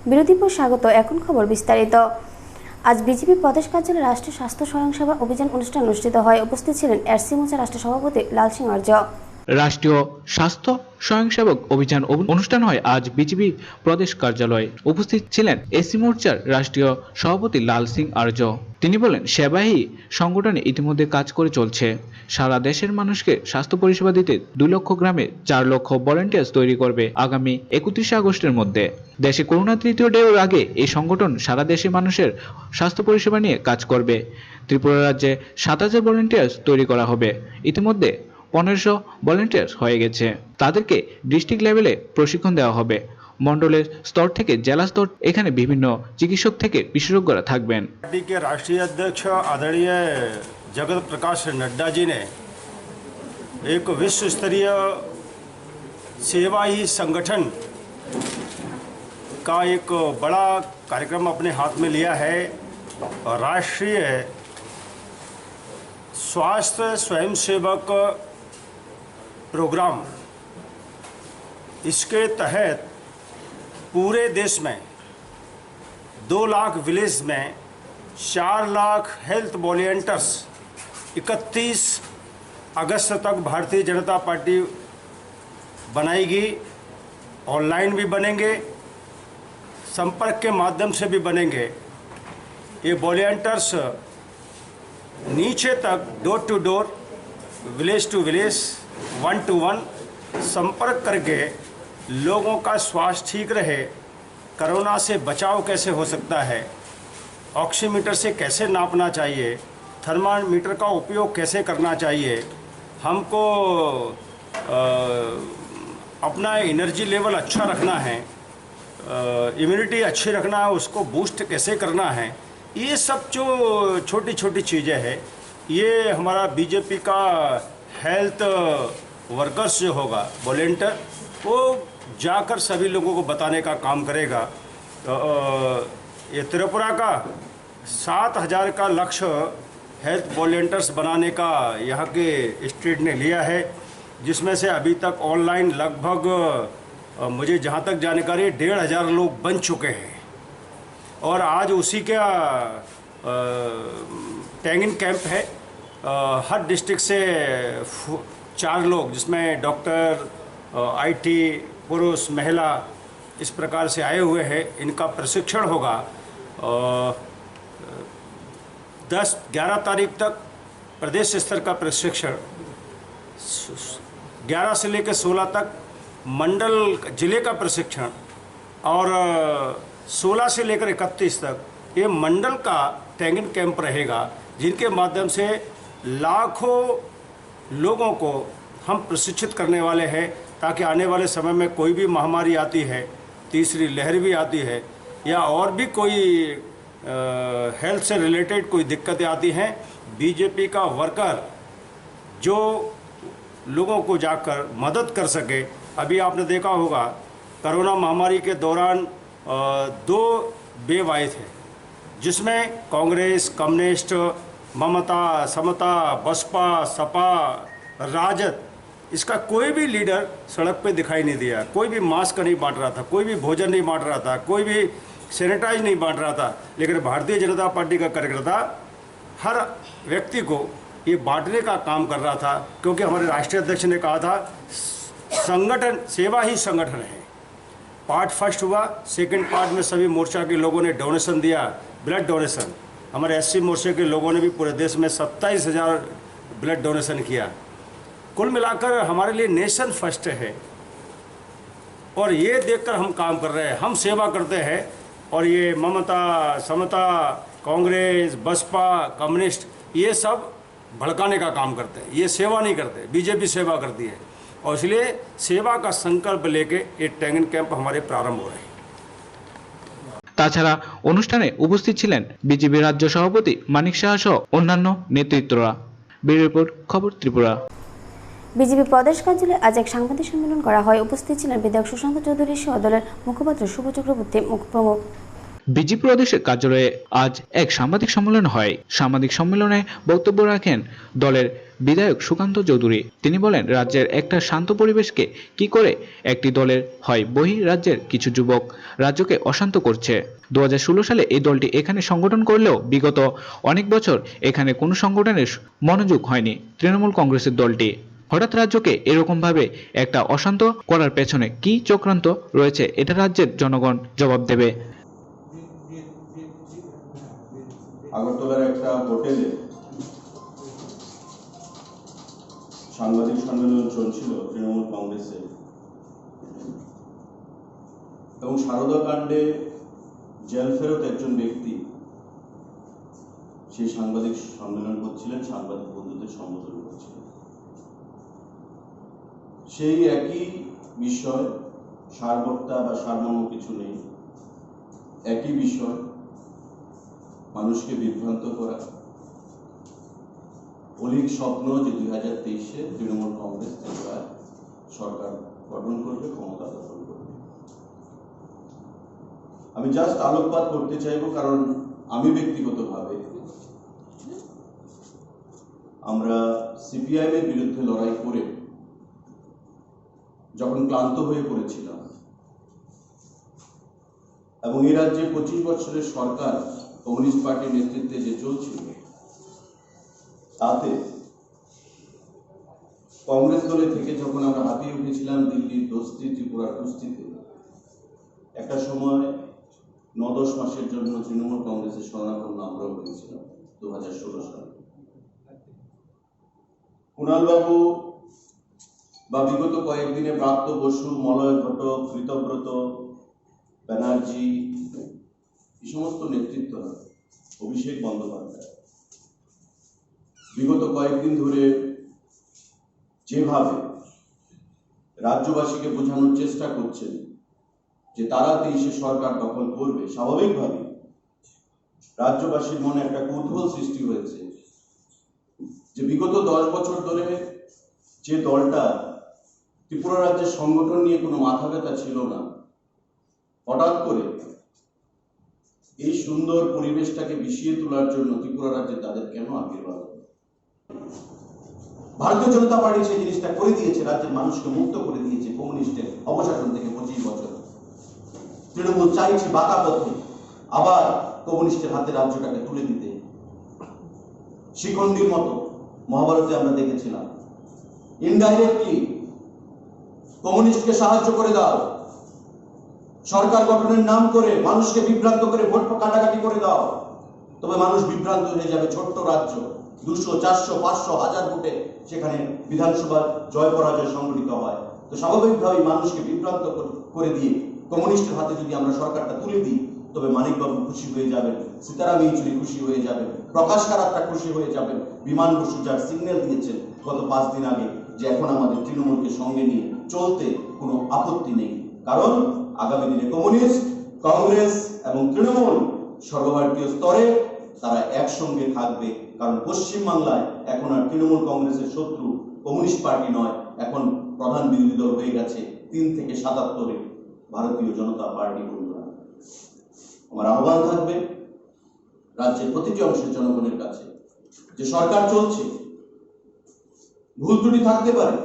বিরতিপুর স্বাগত। এখন খবর বিস্তারিত। আজ বিজেপি প্রদেশ কার্যালয়ে রাষ্ট্রীয় স্বাস্থ্য স্বয়ংসেবা অভিযান অনুষ্ঠান অনুষ্ঠিত হয়। উপস্থিত ছিলেন এসসি মোর্চা রাষ্ট্র সভাপতি লাল সিং আর্য। রাষ্ট্রীয় স্বাস্থ্য স্বয়ংসেবক অভিযান অনুষ্ঠান হয় আজ বিজেপি প্রদেশ কার্যালয়ে। উপস্থিত ছিলেন এসসি মোর্চার রাষ্ট্রীয় সভাপতি লাল সিং আর্য। তিনি বলেন, সেবাহী সংগঠনে ইতিমধ্যে কাজ করে চলছে। সারা দেশের মানুষকে স্বাস্থ্য পরিষেবা দিতে 2 লক্ষ গ্রামে 4 লক্ষ ভলান্টিয়ার্স তৈরি করবে আগামী 31 আগস্টের মধ্যে। দেশে করোনা তৃতীয় ঢেউয়ের আগে এই সংগঠন সারা দেশের মানুষের স্বাস্থ্য পরিষেবা নিয়ে কাজ করবে। ত্রিপুরা রাজ্যে 7000 ভলান্টিয়ার্স তৈরি করা হবে। ইতিমধ্যে 1500 ভলান্টিয়ার্স হয়ে গেছে। তাদেরকে ডিস্ট্রিক্ট লেভেলে প্রশিক্ষণ দেওয়া হবে। मंडलेर स्तर থেকে जिला स्तर এখানে বিভিন্ন চিকিৎসক থেকে বিশেষজ্ঞরা থাকবেন। पार्टी के राष्ट्रीय अध्यक्ष आदरणीय जगत प्रकाश नड्डा जी ने एक विश्व स्तरीय सेवा ही संगठन का एक बड़ा कार्यक्रम अपने हाथ में लिया है। राष्ट्रीय स्वास्थ्य स्वयंसेवक प्रोग्राम, इसके तहत पूरे देश में 2 लाख विलेज में 4 लाख हेल्थ वॉलंटियर्स 31 अगस्त तक भारतीय जनता पार्टी बनाएगी। ऑनलाइन भी बनेंगे, संपर्क के माध्यम से भी बनेंगे। ये वॉलंटियर्स नीचे तक door to door, village to village, 1 to 1 संपर्क करके लोगों का स्वास्थ्य ठीक रहे, कोरोना से बचाव कैसे हो सकता है, ऑक्सीमीटर से कैसे नापना चाहिए, थर्मामीटर का उपयोग कैसे करना चाहिए, हमको अपना एनर्जी लेवल अच्छा रखना है, इम्यूनिटी अच्छी रखना है, उसको बूस्ट कैसे करना है, ये सब जो छोटी छोटी चीज़ें हैं, ये हमारा बीजेपी का हेल्थ वर्कर्स जो होगा वॉलंटियर, वो जाकर सभी लोगों को बताने का काम करेगा। तो ये त्रिपुरा का 7000 का लक्ष्य हेल्थ वॉलंटियर्स बनाने का यहाँ के स्टेट ने लिया है, जिसमें से अभी तक ऑनलाइन लगभग मुझे जहाँ तक जानकारी 1500 लोग बन चुके हैं। और आज उसी का टैगिंग कैंप है। हर डिस्ट्रिक्ट से 4 लोग, जिसमें डॉक्टर, IT, पुरुष, महिला, इस प्रकार से आए हुए हैं। इनका प्रशिक्षण होगा 10-11 तारीख तक प्रदेश स्तर का प्रशिक्षण, 11 से लेकर 16 तक मंडल जिले का प्रशिक्षण, और 16 से लेकर 31 तक ये मंडल का ट्रेनिंग कैंप रहेगा, जिनके माध्यम से लाखों लोगों को हम प्रशिक्षित करने वाले हैं, ताकि आने वाले समय में कोई भी महामारी आती है, तीसरी लहर भी आती है, या और भी कोई हेल्थ से रिलेटेड कोई दिक्कतें आती हैं, बीजेपी का वर्कर जो लोगों को जाकर मदद कर सके। अभी आपने देखा होगा कोरोना महामारी के दौरान 2 वेव आए थे, जिसमें कांग्रेस, कम्युनिस्ट, ममता, समता, बसपा, सपा, राजद, इसका कोई भी लीडर सड़क पे दिखाई नहीं दिया। कोई भी मास्क नहीं बांट रहा था, कोई भी भोजन नहीं बांट रहा था, कोई भी सैनिटाइज नहीं बांट रहा था। लेकिन भारतीय जनता पार्टी का कार्यकर्ता हर व्यक्ति को ये बांटने का काम कर रहा था, क्योंकि हमारे राष्ट्रीय अध्यक्ष ने कहा था संगठन सेवा ही संगठन है। पार्ट फर्स्ट हुआ, सेकंड पार्ट में सभी मोर्चा के लोगों ने डोनेशन दिया, ब्लड डोनेशन। हमारे एससी मोर्चे के लोगों ने भी पूरे देश में 27000 ब्लड डोनेशन किया। कुल मिलाकर हमारे लिए नेशन फर्स्ट है, और ये देखकर हम काम कर रहे हैं, हम सेवा करते हैं। और ये ममता, समता, कांग्रेस, बसपा, कम्युनिस्ट, ये सब भड़काने का काम करते हैं, ये सेवा नहीं करते। बीजेपी सेवा करती है, और इसलिए सेवा का संकल्प लेके ये ट्रेनिंग कैंप हमारे प्रारंभ हो रहे हैं। তাছাড়া অনুষ্ঠানে উপস্থিত ছিলেন বিজেপি রাজ্য সভাপতি মানিক সাহা সহ অন্যান্য নেতৃত্বরা। ব্যুরো রিপোর্ট, খবর ত্রিপুরা। বিজেপি প্রদেশ কার্যালয়ে আজ এক সাংবাদিক সম্মেলন করা হয়। উপস্থিত ছিলেন বিধায়ক সুশান্ত চৌধুরী সহ দলের মুখপাত্র শুভ চক্রবর্তী প্রমুখ। বিজেপি প্রদেশের কার্যালয়ে আজ এক সাংবাদিক সম্মেলন হয়। সাংবাদিক সম্মেলনে বক্তব্য রাখেন দলের বিধায়ক সুকান্ত চৌধুরী। তিনি বলেন, রাজ্যের একটা শান্ত পরিবেশকে কি করে একটি দলের হয়? বহি রাজ্যের কিছু যুবক রাজ্যকে অশান্ত করছে। 2016 সালে এই দলটি এখানে সংগঠন করলেও বিগত অনেক বছর এখানে কোনো সংগঠনের মনোযোগ হয়নি তৃণমূল কংগ্রেসের দলটি। হঠাৎ রাজ্যকে এরকম ভাবে একটা অশান্ত করার পেছনে কি চক্রান্ত রয়েছে, এটা রাজ্যের জনগণ জবাব দেবে। আগরতলার একটা হোটেলে সাংবাদিক সম্মেলন চলছিল তৃণমূল কংগ্রেসের, এবং সারদা কাণ্ডে জেল ফেরত একজন ব্যক্তি সেই সাংবাদিক সম্মেলন করছিলেন, সাংবাদিক বন্ধুদের সম্বোধন করছিলেন। সেই একই বিষয়, সারবর্তা বা সারমর্ম কিছু নেই, একই বিষয়, মানুষকে বিভ্রান্ত করা, অলিক স্বপ্ন যে 2023-এ তৃণমূল কংগ্রেস ত্রিপুরায় সরকার গঠন করবে, ক্ষমতা দখল করবে। আমি জাস্ট আলোকপাত করতে চাইব, কারণ আমি ব্যক্তিগতভাবে আমরা সিপিআইএম এর বিরুদ্ধে লড়াই করে যখন ক্লান্ত হয়ে পড়েছিলাম, এবং এই রাজ্যে 25 বছরের সরকার কমিউনিস্ট পার্টির নেতৃত্বে যে চলছিল, তাতে কংগ্রেস দলে থেকে যখন আমরা হাতিয়ে উঠেছিলাম দিল্লির দোস্তি, ত্রিপুরার কুস্তিতে, একটা সময় 9-10 মাসের জন্য তৃণমূল কংগ্রেসের শরণাপন্ন আমরাও হয়েছিলাম 2016 সালে। কুণালবাবু বা বিগত কয়েকদিনে প্রাপ্ত বসু, মলয় ঘটক, কৃতব্রত ব্যানার্জি, এই সমস্ত নেতৃত্ব, অভিষেক বন্দ্যোপাধ্যায় বিগত কয়েকদিন ধরে যেভাবে রাজ্যবাসীকে বোঝানোর চেষ্টা করছেন যে তারা 23-এ সরকার দখল করবে, স্বাভাবিকভাবে রাজ্যবাসীর মনে একটা কৌতূহল সৃষ্টি হয়েছে যে বিগত 10 বছর ধরে যে দলটা ত্রিপুরা রাজ্যের সংগঠন নিয়ে কোনো মাথা ব্যথা ছিল না, হঠাৎ করে এই সুন্দর পরিবেশটাকে বিষিয়ে তোলার জন্য ত্রিপুরা রাজ্যে তাদের কেন আবির্ভাব হলো? ভারতীয় জনতা পার্টি সেই জিনিসটা করে দিয়েছে, রাজ্যের মানুষকে মুক্ত করে দিয়েছে কমিউনিস্টের অপশাসন থেকে 25 বছর। তৃণমূল চাইছে বাঁকা পথে আবার কমিউনিস্টের হাতে রাজ্যটাকে তুলে দিতে। শিখণ্ডীর মতো মহাভারতে আমরা দেখেছিলাম, ইনডাইরেক্টলি কমিউনিস্টকে সাহায্য করে দাও, সরকার গঠনের নাম করে মানুষকে বিভ্রান্ত করে ভোট কাটাকাটি করে দাও, তবে মানুষ বিভ্রান্ত হয়ে যাবে। ছোট্ট রাজ্য, 200, 400, 500, 1000 ভোটে সেখানে বিধানসভা জয় পরাজয় সংঘটিত হয়। তো স্বাভাবিকভাবেই মানুষকে বিভ্রান্ত করে দিয়ে কমিউনিস্টের হাতে যদি আমরা সরকারটা তুলে দিই, তবে মানিকবাবু খুশি হয়ে যাবেন, সীতারাম ইয়েচুরি খুশি হয়ে যাবেন, প্রকাশ কারাতটা খুশি হয়ে যাবেন, বিমান বসু যার সিগন্যাল দিয়েছেন গত 5 দিন আগে যে এখন আমাদের তৃণমূলকে সঙ্গে নিয়ে চলতে কোনো আপত্তি নেই, কারণ আগামী দিনে কমিউনিস্ট, কংগ্রেস এবং তৃণমূল সর্বভারতীয় স্তরে তারা একসঙ্গে থাকবে। কারণ পশ্চিমবাংলায় এখন আর তৃণমূল কংগ্রেসের শত্রু কমিউনিস্ট পার্টি নয়, এখন প্রধান বিরোধী দল হয়ে গেছে 3 থেকে 77-এ ভারতীয় জনতা পার্টি। বন্ধুরা, আমার আহ্বান থাকবে রাজ্যের প্রতিটি অংশের জনগণের কাছে যে সরকার চলছে, ভুল ত্রুটি থাকতে পারে,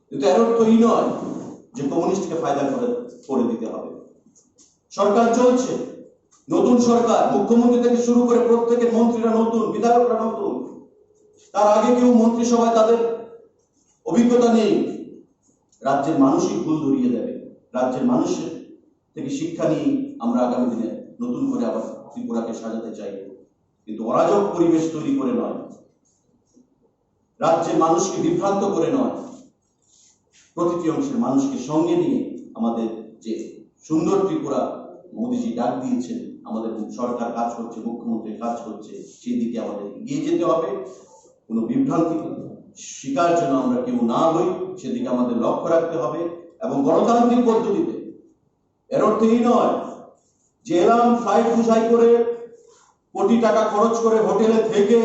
কিন্তু এর অর্থ এই নয় যে কমিউনিস্টকে ফায়দা করে দিতে হবে। সরকার চলছে, নতুন সরকার, মুখ্যমন্ত্রী থেকে শুরু করে প্রত্যেকের মন্ত্রীরা নতুন, বিধায়করা নতুন, তার আগে কেউ মন্ত্রিসভায় তাদের অভিজ্ঞতা নেই। রাজ্যের মানুষই ভুল ধরিয়ে দেবে, রাজ্যের মানুষের থেকে শিক্ষা নিয়ে আমরা আগামী দিনে নতুন করে আবার ত্রিপুরাকে সাজাতে চাই, কিন্তু অরাজক পরিবেশ তৈরি করে নয়, রাজ্যের মানুষকে বিভ্রান্ত করে নয়, প্রতিটি অংশের মানুষকে সঙ্গে নিয়ে আমাদের যে সুন্দর ত্রিপুরা মোদীজি ডাক দিয়েছেন, আমাদের সরকার কাজ করছে, মুখ্যমন্ত্রী কাজ করছে, সেই দিকে আমাদের এগিয়ে যেতে হবে। কোনো বিভ্রান্তি শিকার যেন আমরা কেউ না হই, সেদিকে আমাদের লক্ষ্য রাখতে হবে। এবং গণতান্ত্রিক পদ্ধতিতে, এর অর্থ এই নয় যে এলাম ফ্লাইট বুঝাই করে কোটি টাকা খরচ করে হোটেলে থেকে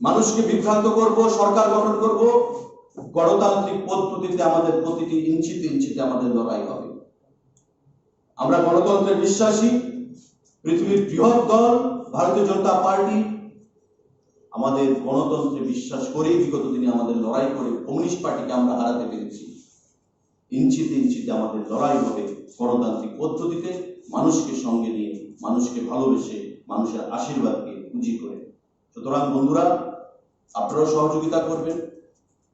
মানুষকে বিভ্রান্ত করব, সরকার গঠন করব। গণতান্ত্রিক পদ্ধতিতে আমাদের প্রতিটি ইঞ্চিতে ইঞ্চিতে আমাদের লড়াই হবে। আমরা গণতন্ত্রে বিশ্বাসী। পৃথিবীর বৃহৎ দল ভারতীয় জনতা পার্টি আমাদের গণতন্ত্রে বিশ্বাস করেই বিগত দিনে আমাদের লড়াই করে কমিউনিস্ট পার্টিকে আমরা হারাতে পেরেছি। ইঞ্চিতে ইঞ্চিতে আমাদের লড়াই হবে গণতান্ত্রিক পদ্ধতিতে, মানুষকে সঙ্গে নিয়ে, মানুষকে ভালোবেসে, মানুষের আশীর্বাদকে পুঁজি করে। সুতরাং বন্ধুরা, আপনারাও সহযোগিতা করবেন।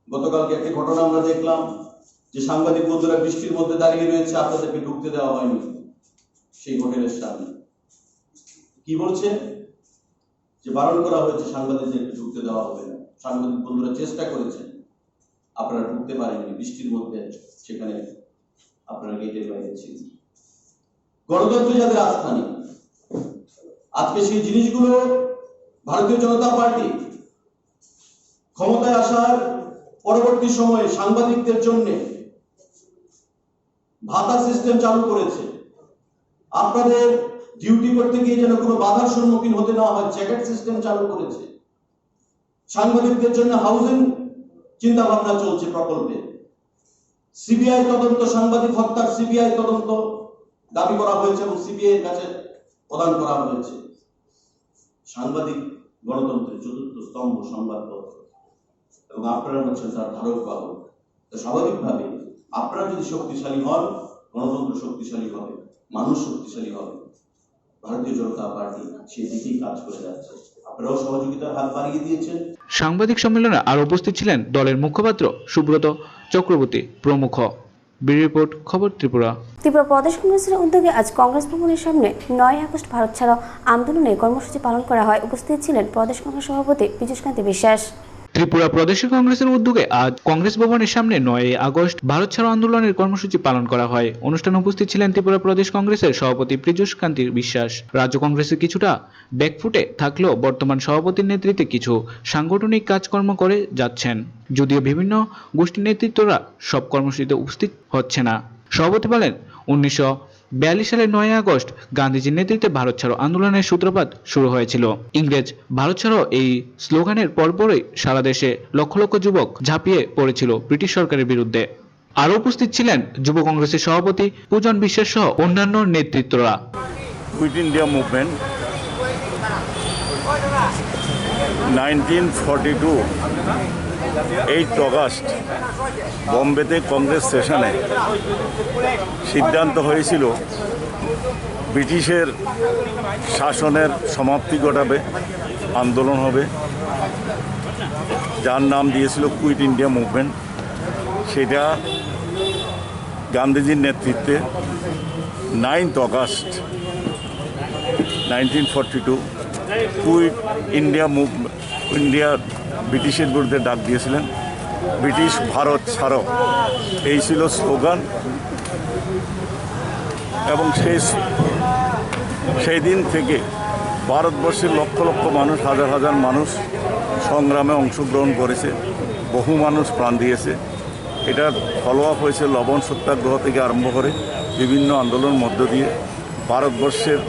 গতকালকে একটি ঘটনা আমরা দেখলাম যে সাংবাদিক বন্ধুরা বৃষ্টির মধ্যে দাঁড়িয়ে রয়েছে, আপনাদেরকে ঢুকতে দেওয়া হয়নি সেই হোটেলের সামনে। কি বলছে? যে বারণ করা হয়েছে, সাংবাদিকদেরকে ঢুকতে দেওয়া হবে না। সাংবাদিক বন্ধুরা চেষ্টা করেছেন, আপনারা ঢুকতে পারেননি বৃষ্টির মধ্যে, সেখানে আপনারা গেটের বাইরে ছিলেন। গণতন্ত্রে যাদের আস্থা নেই, আজকে সেই জিনিসগুলো ভারতীয় জনতা পার্টি ক্ষমতায় আসার পরবর্তী সময়ে সাংবাদিকদের জন্য ভাতা সিস্টেম চালু করেছে। আপনাদের ডিউটি করতে গিয়ে যেন কোনো বাধার সম্মুখীন হতে না হয়, জ্যাকেট সিস্টেম চালু করেছে। সাংবাদিকদের জন্য হাউজিং চিন্তা ভাবনা চলছে প্রকল্পে। সিবিআই তদন্ত, সাংবাদিক হত্যার সিবিআই তদন্ত দাবি করা হয়েছে এবং সিবিআই এর কাছে প্রদান করা হয়েছে। সাংবাদিক গণতন্ত্রের চতুর্থ স্তম্ভ সংবাদপত্র, এবং আপনারা হচ্ছেন তার ধারক বাহক। তো স্বাভাবিকভাবে আপনারা যদি শক্তিশালী হন, গণতন্ত্র শক্তিশালী হবে, মানুষ শক্তিশালী হবে। ভারতীয় জনতা পার্টি সেদিকেই কাজ করে যাচ্ছে। আপনারাও সহযোগিতার হাত বাড়িয়ে দিয়েছেন। সাংবাদিক সম্মেলনে আরো উপস্থিত ছিলেন দলের মুখপাত্র সুব্রত চক্রবর্তী প্রমুখ। ব্যুরো রিপোর্ট, খবর ত্রিপুরা। ত্রিপুরা প্রদেশ কংগ্রেসের উদ্যোগে আজ কংগ্রেস ভবনের সামনে 9 আগস্ট ভারত ছাড়ো আন্দোলনে কর্মসূচি পালন করা হয়। উপস্থিত ছিলেন প্রদেশ কংগ্রেস সভাপতি পীযূষকান্তি বিশ্বাস। ত্রিপুরা প্রদেশ কংগ্রেসের উদ্যোগে আজ কংগ্রেস ভবনের সামনে 9 আগস্ট ভারত ছাড়ো আন্দোলনের কর্মসূচি পালন করা হয়। অনুষ্ঠানে উপস্থিত ছিলেন ত্রিপুরা প্রদেশ কংগ্রেসের সভাপতি পীযূষকান্তি বিশ্বাস। রাজ্য কংগ্রেসের কিছুটা ব্যাকফুটে থাকলেও বর্তমান সভাপতির নেতৃত্বে কিছু সাংগঠনিক কাজকর্ম করে যাচ্ছেন, যদিও বিভিন্ন গোষ্ঠীর নেতৃত্বরা সব কর্মসূচিতে উপস্থিত হচ্ছে না। সভাপতি বলেন, 1942 সালের 9 আগস্ট গান্ধীজির নেতৃত্বে ভারত ছাড়ো আন্দোলনের সূত্রপাত শুরু হয়েছিল। ইংরেজ ভারত ছাড়ো এই স্লোগানের পরপরই সারা দেশে লক্ষ লক্ষ যুবক ঝাঁপিয়ে পড়েছিল ব্রিটিশ সরকারের বিরুদ্ধে। আরও উপস্থিত ছিলেন যুব কংগ্রেসের সভাপতি পূজন বিশ্বাস সহ অন্যান্য নেতৃত্বরা। কুইট ইন্ডিয়া মুভমেন্ট 1942 8 অগাস্ট বম্বেতে কংগ্রেস সেশনে সিদ্ধান্ত হয়েছিল ব্রিটিশের শাসনের সমাপ্তি ঘটাবে, আন্দোলন হবে, যার নাম দিয়েছিল কুইট ইন্ডিয়া মুভমেন্ট। সেটা গান্ধীজির নেতৃত্বে 9 অগাস্ট 1942 কুইট ইন্ডিয়া ইন্ডিয়া ব্রিটিশের বিরুদ্ধে ডাক দিয়েছিলেন। ব্রিটিশ ভারত ছাড়ো, এই ছিল স্লোগান। এবং সেই দিন থেকে ভারতবর্ষের লক্ষ লক্ষ মানুষ, হাজার হাজার মানুষ সংগ্রামে অংশগ্রহণ করেছে, বহু মানুষ প্রাণ দিয়েছে। এটা ফলো আপ হয়েছে লবণ সত্যাগ্রহ থেকে আরম্ভ করে বিভিন্ন আন্দোলনের মধ্য দিয়ে। ভারতবর্ষের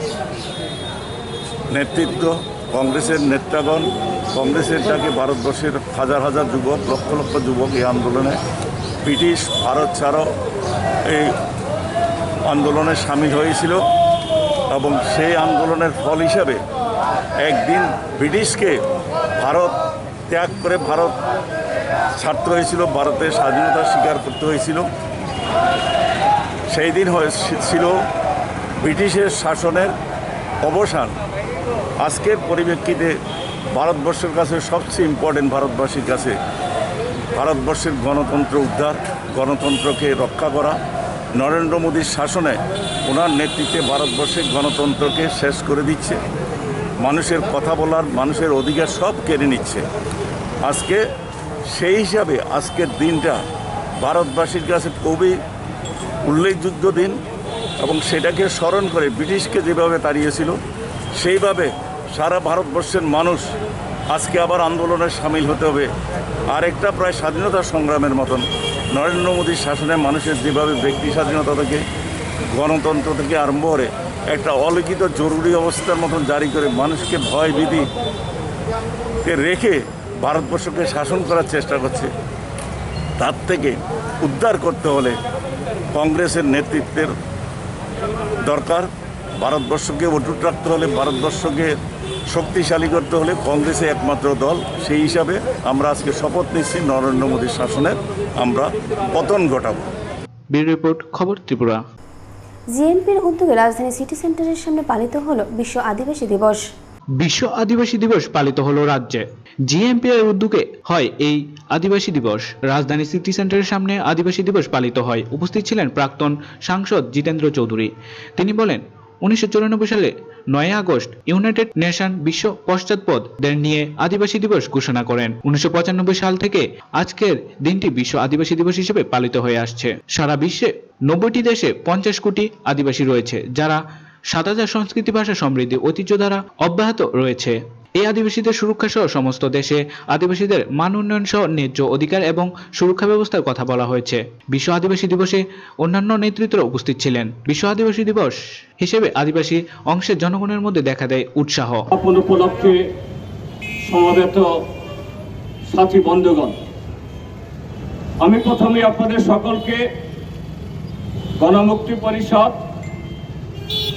নেতৃত্ব, কংগ্রেসের নেতাগণ, কংগ্রেসের ডাকে ভারতবর্ষের হাজার হাজার যুবক, লক্ষ লক্ষ যুবক এই আন্দোলনে, ব্রিটিশ ভারত ছাড়ো এই আন্দোলনে সামিল হয়েছিল। এবং সেই আন্দোলনের ফল হিসাবে একদিন ব্রিটিশকে ভারত ত্যাগ করে ভারত ছাড়তে হয়েছিল, ভারতের স্বাধীনতা স্বীকার করতে হয়েছিল। সেই দিন ছিল ব্রিটিশের শাসনের অবসান। আজকের পরিপ্রেক্ষিতে ভারতবর্ষের কাছে সবচেয়ে ইম্পর্টেন্ট, ভারতবাসীর কাছে ভারতবর্ষের গণতন্ত্র উদ্ধার, গণতন্ত্রকে রক্ষা করা। নরেন্দ্র মোদীর শাসনে, ওনার নেতৃত্বে ভারতবর্ষের গণতন্ত্রকে শেষ করে দিচ্ছে, মানুষের কথা বলার, মানুষের অধিকার সব কেড়ে নিচ্ছে। আজকে সেই হিসাবে আজকের দিনটা ভারতবাসীর কাছে খুবই উল্লেখযোগ্য দিন, এবং সেটাকে স্মরণ করে ব্রিটিশকে যেভাবে তাড়িয়েছিল সেইভাবে সারা ভারতবর্ষের মানুষ আজকে আবার আন্দোলনে সামিল হতে হবে। আর একটা প্রায় স্বাধীনতা সংগ্রামের মতন নরেন্দ্র মোদীর শাসনে মানুষের যেভাবে ব্যক্তি স্বাধীনতা থেকে, গণতন্ত্র থেকে আরম্ভ করে একটা অলিখিত জরুরি অবস্থার মতন জারি করে মানুষকে ভয় ভীতিকে রেখে ভারতবর্ষকে শাসন করার চেষ্টা করছে, তার থেকে উদ্ধার করতে হলে কংগ্রেসের নেতৃত্বের দরকার। ভারতবর্ষকে অটুট রাখতে হলে, ভারতবর্ষকে শক্তিশালী করতে হলে কংগ্রেসে একমাত্র দল। সেই হিসাবে আমরা আজকে শপথ নিচ্ছি নরেন্দ্র মোদীর শাসনের আমরা পতন ঘটাবো। ব্যুরো রিপোর্ট, খবর ত্রিপুরা। জিএনপির উদ্যোগে রাজধানী সিটি সেন্টারের সামনে পালিত হলো বিশ্ব আদিবাসী দিবস। বিশ্ব আদিবাসী দিবস পালিত হলো রাজ্যে। জিএমপি এর উদ্যোগে হয় এই আদিবাসী দিবস। রাজধানী সিটি সেন্টারের সামনে আদিবাসী দিবস পালিত হয়। উপস্থিত ছিলেন প্রাক্তন সাংসদ জিতেন্দ্র চৌধুরী। তিনি বলেন, 1994 সালে 9 আগস্ট ইউনাইটেড নেশন বিশ্ব পশ্চাৎপদদের নিয়ে আদিবাসী দিবস ঘোষণা করেন। 1995 সাল থেকে আজকের দিনটি বিশ্ব আদিবাসী দিবস হিসেবে পালিত হয়ে আসছে। সারা বিশ্বে 90টি দেশে 50 কোটি আদিবাসী রয়েছে, যারা 7000 সংস্কৃতি, ভাষা, সমৃদ্ধি, ঐতিহ্য দ্বারা অব্যাহত রয়েছে। এই আদিবাসীদের সুরক্ষা সহ সমস্ত দেশে আদিবাসীদের মান উন্নয়ন সহ ন্যায্য অধিকার এবং সুরক্ষা ব্যবস্থার কথা বলা হয়েছে। বিশ্ব আদিবাসী দিবসে অন্যান্য নেতৃত্বরা উপস্থিত ছিলেন। বিশ্ব আদিবাসী দিবস হিসেবে আদিবাসী অংশের জনগণের মধ্যে দেখা দেয় উৎসাহ। উপলক্ষে সমবেত সাথী বন্ধুগণ, আমি প্রথমে আপনাদের সকলকে গণমুক্তি পরিষদ,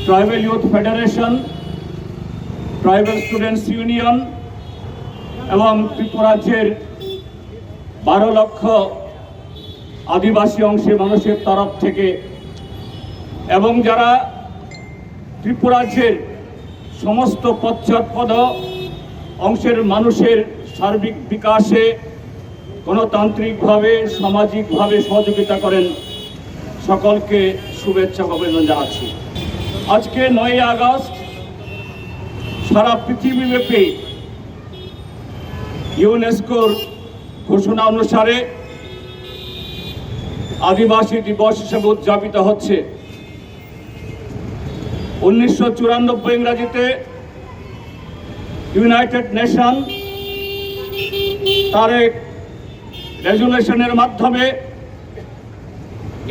tribal youth federation, tribal students union এবং ত্রিপুরাজ্যের 12 লক্ষ আদিবাসী অংশের মানুষের তরফ থেকে এবং যারা ত্রিপুরাজ্যের সমস্ত পশ্চাৎপদ অংশের মানুষের সার্বিক বিকাশে গণতান্ত্রিকভাবে, সামাজিকভাবে সহযোগিতা করেন, সকলকে শুভেচ্ছা অভিনন্দন জানাচ্ছি। আজকে 9 আগস্ট সারা পৃথিবীব্যাপী ইউনেস্কোর ঘোষণা অনুসারে আদিবাসী দিবস হিসেবে উদযাপিত হচ্ছে। 1994 ইংরাজিতে ইউনাইটেড নেশন তার এক রেজুলেশনের মাধ্যমে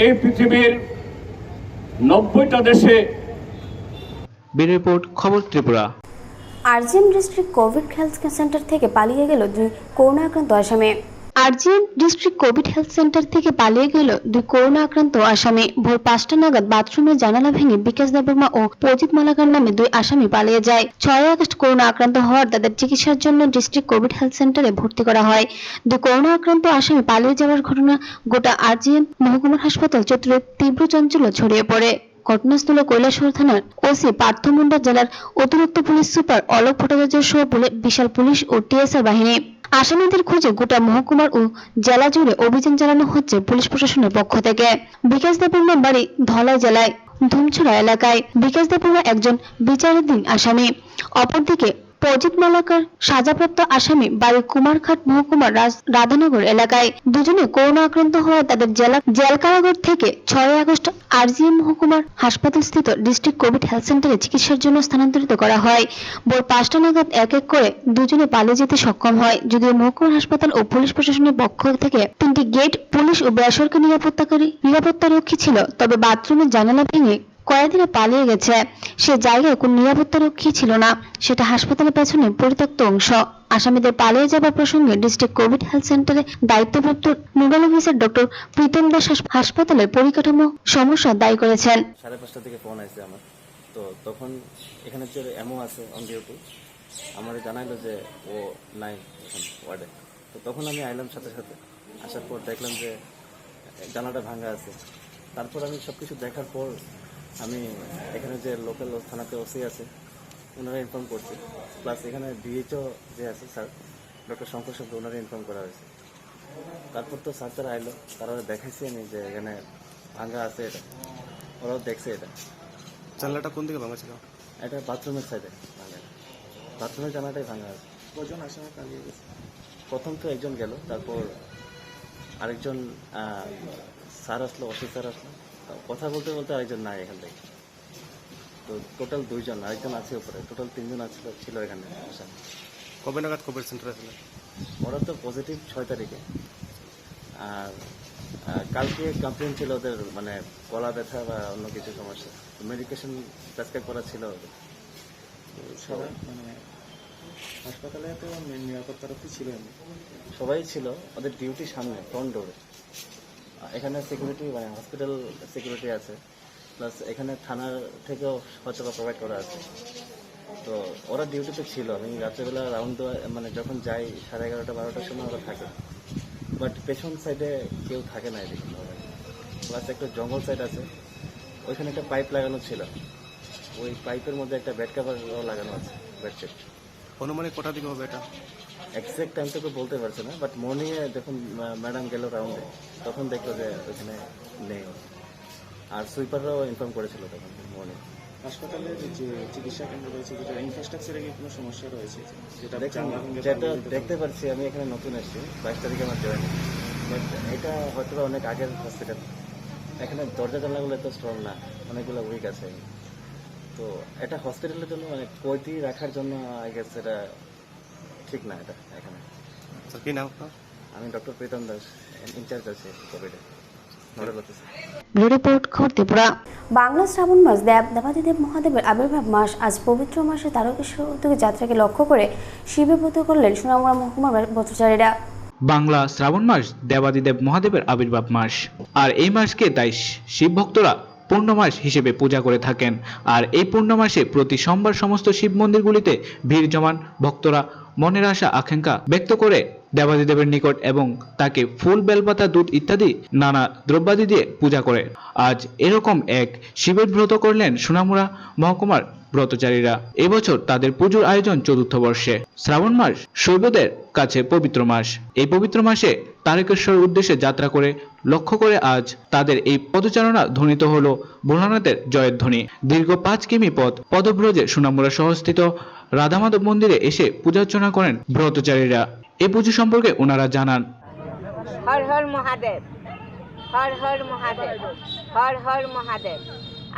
এই পৃথিবীর 90টা দেশে। ব্যুরো রিপোর্ট, খবর Tripura. RGM district Covid health centre থেকে পালিয়ে গেল 2 করোনা আক্রান্ত আসামি। RGM district Covid health centre থেকে পালিয়ে গেল 2 করোনা আক্রান্ত আসামি। ভোর 5টা নাগাদ বাথরুমের জানালা ভেঙে বিকাশ দেববর্মা ও পজিত মালাকার নামে 2 আসামি পালিয়ে যায়। 6 আগস্ট করোনা আক্রান্ত হওয়ার তাদের চিকিৎসার জন্য ডিস্ট্রিক্ট কোভিড হেলথ সেন্টারে ভর্তি করা হয়। 2 করোনা আক্রান্ত আসামি পালিয়ে যাওয়ার ঘটনা গোটা আরজিএম মহকুমার হাসপাতাল চত্বরে তীব্র চাঞ্চল্য ছড়িয়ে পড়ে। ঘটনাস্থলে কৈলাসহর থানার ওসি পার্থ মুন্ডা, জেলার অতিরিক্ত পুলিশ সুপার অলোক ভট্টাচার্য সহ বিশাল পুলিশ ও টিএসআর বাহিনী। আসামিদের খোঁজে গোটা মহকুমার ও জেলা জুড়ে অভিযান চালানো হচ্ছে পুলিশ প্রশাসনের পক্ষ থেকে। বিকাশ দেববর্মার বাড়ি ধলাই জেলায় ধুমছড়া এলাকায়। বিকাশ দেববর্মা একজন বিচারাধীন আসামি। অপরদিকে পজিত মালাকার সাজাপ্রাপ্ত আসামি বাড়ি কুমারঘাট মহকুমার রাধানগর এলাকায়। দুজনে করোনা আক্রান্ত হওয়ায় তাদের জেল কারাগার থেকে 6 আগস্ট আরজিএম মহকুমার হাসপাতাল স্থিত ডিস্ট্রিক্ট কোভিড হেলথ সেন্টারে চিকিৎসার জন্য স্থানান্তরিত করা হয়। ভোর 5টা নাগাদ এক এক করে দুজনে পালিয়ে যেতে সক্ষম হয়। যদিও মহকুমার হাসপাতাল ও পুলিশ প্রশাসনের পক্ষ থেকে 3টি গেট, পুলিশ ও বেসরকারি নিরাপত্তারক্ষী ছিল, তবে বাথরুমের জানালা ভেঙে কয়েদিরা পালিয়ে গেছে। সে জায়গায় কোন নিরাপত্তারক্ষী ছিল না, সেটা হাসপাতালের পেছনে পরিত্যক্ত অংশ। আসামিদের পালিয়ে যাবার প্রসঙ্গে ডিস্ট্রিক্ট কোভিড হেলথ সেন্টারে দায়িত্বপ্রাপ্ত nodal officer doctor Pritam Das হাসপাতালের পরিকাঠামো সমস্যা দায়ী করেছেন। 5:30 থেকে ফোন আসছে আমার, তো তখন এখানে যে এমও আছে অন ডিউটি, আমার জানাইলো যে ও নাই এখন ওয়ার্ডে। তো তখন আমি আইলাম, সাথে সাথে আসার পর দেখলাম যে জানালাটা ভাঙা আছে। তারপর আমি সব কিছু দেখার পর আমি এখানে যে লোকাল থানাতে ওসি আছে ওনারা ইনফর্ম করছি, প্লাস এখানে ডিএইচও যে আছে স্যার ডক্টর শঙ্কর শব্দ, ওনারা ইনফর্ম করা হয়েছে। তারপর তো স্যার তারা আইলো, তারা দেখাইছে আমি যে এখানে ভাঙা আছে, এটা ওরাও দেখছে। এটা জানলাটা কোন দিকে ভাঙা ছিল? এটা বাথরুমের সাইডে ভাঙা, বাথরুমের জানাটাই ভাঙা আছে। কজন আসামি পালিয়ে গেছে? প্রথম তো একজন গেল, তারপর আরেকজন স্যার আসলো, অফিসার আসলো, কথা বলতে বলতে আরেকজন নাই এখান থেকে। তো টোটাল 2 জন, আরেকজন আছে উপরে, টোটাল 3 জন ছিল এখানে আসামি। কবে নাগাদ কোভিড সেন্টারে ছিল? ওরা তো পজিটিভ 6 তারিখে, আর কালকে কমপ্লেন ছিল ওদের, মানে গলা ব্যথা বা অন্য কিছু সমস্যা, মেডিকেশন প্রেসক্রাইব করা ছিল ওদের। সবাই মানে হাসপাতালে তো নিরাপত্তারক্ষী ছিল, সবাই ছিল, ওদের ডিউটি সামনে ফ্রন্ট ডোরে। এখানে সিকিউরিটি, মানে হসপিটাল সিকিউরিটি আছে, প্লাস এখানে থানার থেকেও হয়তো প্রোভাইড করা আছে। তো ওরা ডিউটিতে ছিল, আমি রাত্রেবেলা রাউন্ড মানে যখন যাই 11:30-12টার সময় ওরা থাকে, বাট পেছন সাইডে কেউ থাকে না এদিকে। প্লাস একটা জঙ্গল সাইড আছে, ওইখানে একটা পাইপ লাগানো ছিল, ওই পাইপের মধ্যে একটা বেড কাভারও লাগানো আছে, বেডশিট। অনুমানিক কটা দিকে হবে এটা? এক্সাক্ট টাইম তো বলতে পারছে না, বাট মর্নিংয়ে যখন ম্যাডাম গেল রাউন্ডে তখন দেখলো যে ওইখানে নেই। আর সুইপাররাও ইনফর্ম করেছিল তখন মর্নিং। হাসপাতালের যে চিকিৎসা কেন্দ্র রয়েছে, যেটা ইনফ্রাস্ট্রাকচারে কি কোনো সমস্যা রয়েছে? যেটা যেটা দেখতে পাচ্ছি, আমি এখানে নতুন এসেছি, 22 তারিখে আমার জয়েন, বাট এটা হয়তো অনেক আগের হসপিটাল। এখানে দরজা জানলাগুলো এত স্ট্রং না, অনেকগুলো উইক আছে। তো এটা হসপিটালের জন্য মানে কয়টি রাখার জন্য আই গেস এটা ঠিক না। এটা এখানে স্যার কি নাম আপনার? আমি ডক্টর প্রীতম দাস, ইনচার্জ আছি কোভিডে, নোডাল অফিসার। ব্যুরো রিপোর্ট, খবর ত্রিপুরা। বাংলা শ্রাবণ মাস দেবাদিদেব মহাদেবের আবির্ভাব মাস। আজ পবিত্র মাসে তারকেশ্বর উদ্যোগে যাত্রাকে লক্ষ্য করে শিবে ব্রত করলেন সোনামুড়া মহকুমার ব্রতচারীরা। বাংলা শ্রাবণ মাস দেবাদিদেব মহাদেবের আবির্ভাব মাস, আর এই মাসকে তাই শিব ভক্তরা পূর্ণমাস হিসেবে পূজা করে থাকেন। আর এই পূর্ণমাসে প্রতি সোমবার সমস্ত শিব মন্দিরগুলিতে ভিড় জমান ভক্তরা মনের আশা আকাঙ্ক্ষা ব্যক্ত করে দেবাদিদেবের নিকট এবং তাকে ফুল, বেলপাতা, দুধ ইত্যাদি নানা দ্রব্যাদি দিয়ে পূজা করে। আজ এরকম এক শিবের ব্রত করলেন সোনামুড়া মহকুমার ব্রতচারীরা। এবছর তাদের পুজোর আয়োজন চতুর্থ বর্ষে। শ্রাবণ মাস শৈবদের কাছে পবিত্র মাস। এই পবিত্র মাসে তারকেশ্বর উদ্দেশ্যে যাত্রা করে লক্ষ্য করে আজ তাদের এই পদচারণা ধ্বনিত হলো ভোলানাথের জয়ের ধ্বনি। দীর্ঘ 5 কিমি পথ পদব্রজে সোনামুড়া সহস্থিত রাধামাধব মন্দিরে এসে পূজার্চনা করেন ব্রতচারীরা। এই পুজো সম্পর্কে ওনারা জানান। হর হর মহাদেব, হর হর মহাদেব, হর হর মহাদেব।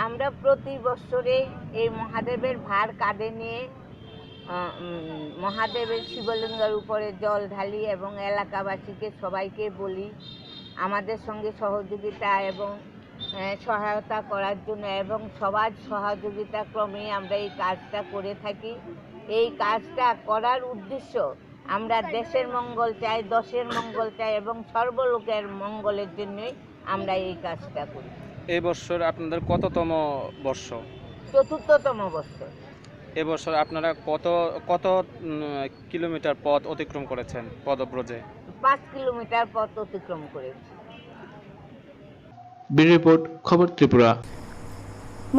আমরা প্রতি বছরে এই মহাদেবের ভার কাঁধে নিয়ে মহাদেবের শিবলিঙ্গের উপরে জল ঢালি এবং এলাকাবাসীকে সবাইকে বলি আমাদের সঙ্গে সহযোগিতা এবং সহায়তা করার জন্য, এবং সবার সহযোগিতা ক্রমে আমরা এই কাজটা করে থাকি। এই কাজটা করার উদ্দেশ্য আমরা দেশের মঙ্গল চাই, দশের মঙ্গল চাই এবং সর্বলোকের মঙ্গলের জন্যই আমরা এই কাজটা করি। এই বছর আপনাদের কততম বর্ষ? চতুর্থতম বছর। এবছর আপনারা কত কিলোমিটার পথ অতিক্রম করেছেন পদব্রজে? 5 কিলোমিটার পথ অতিক্রম করেছি। ব্যুরো রিপোর্ট, খবর ত্রিপুরা।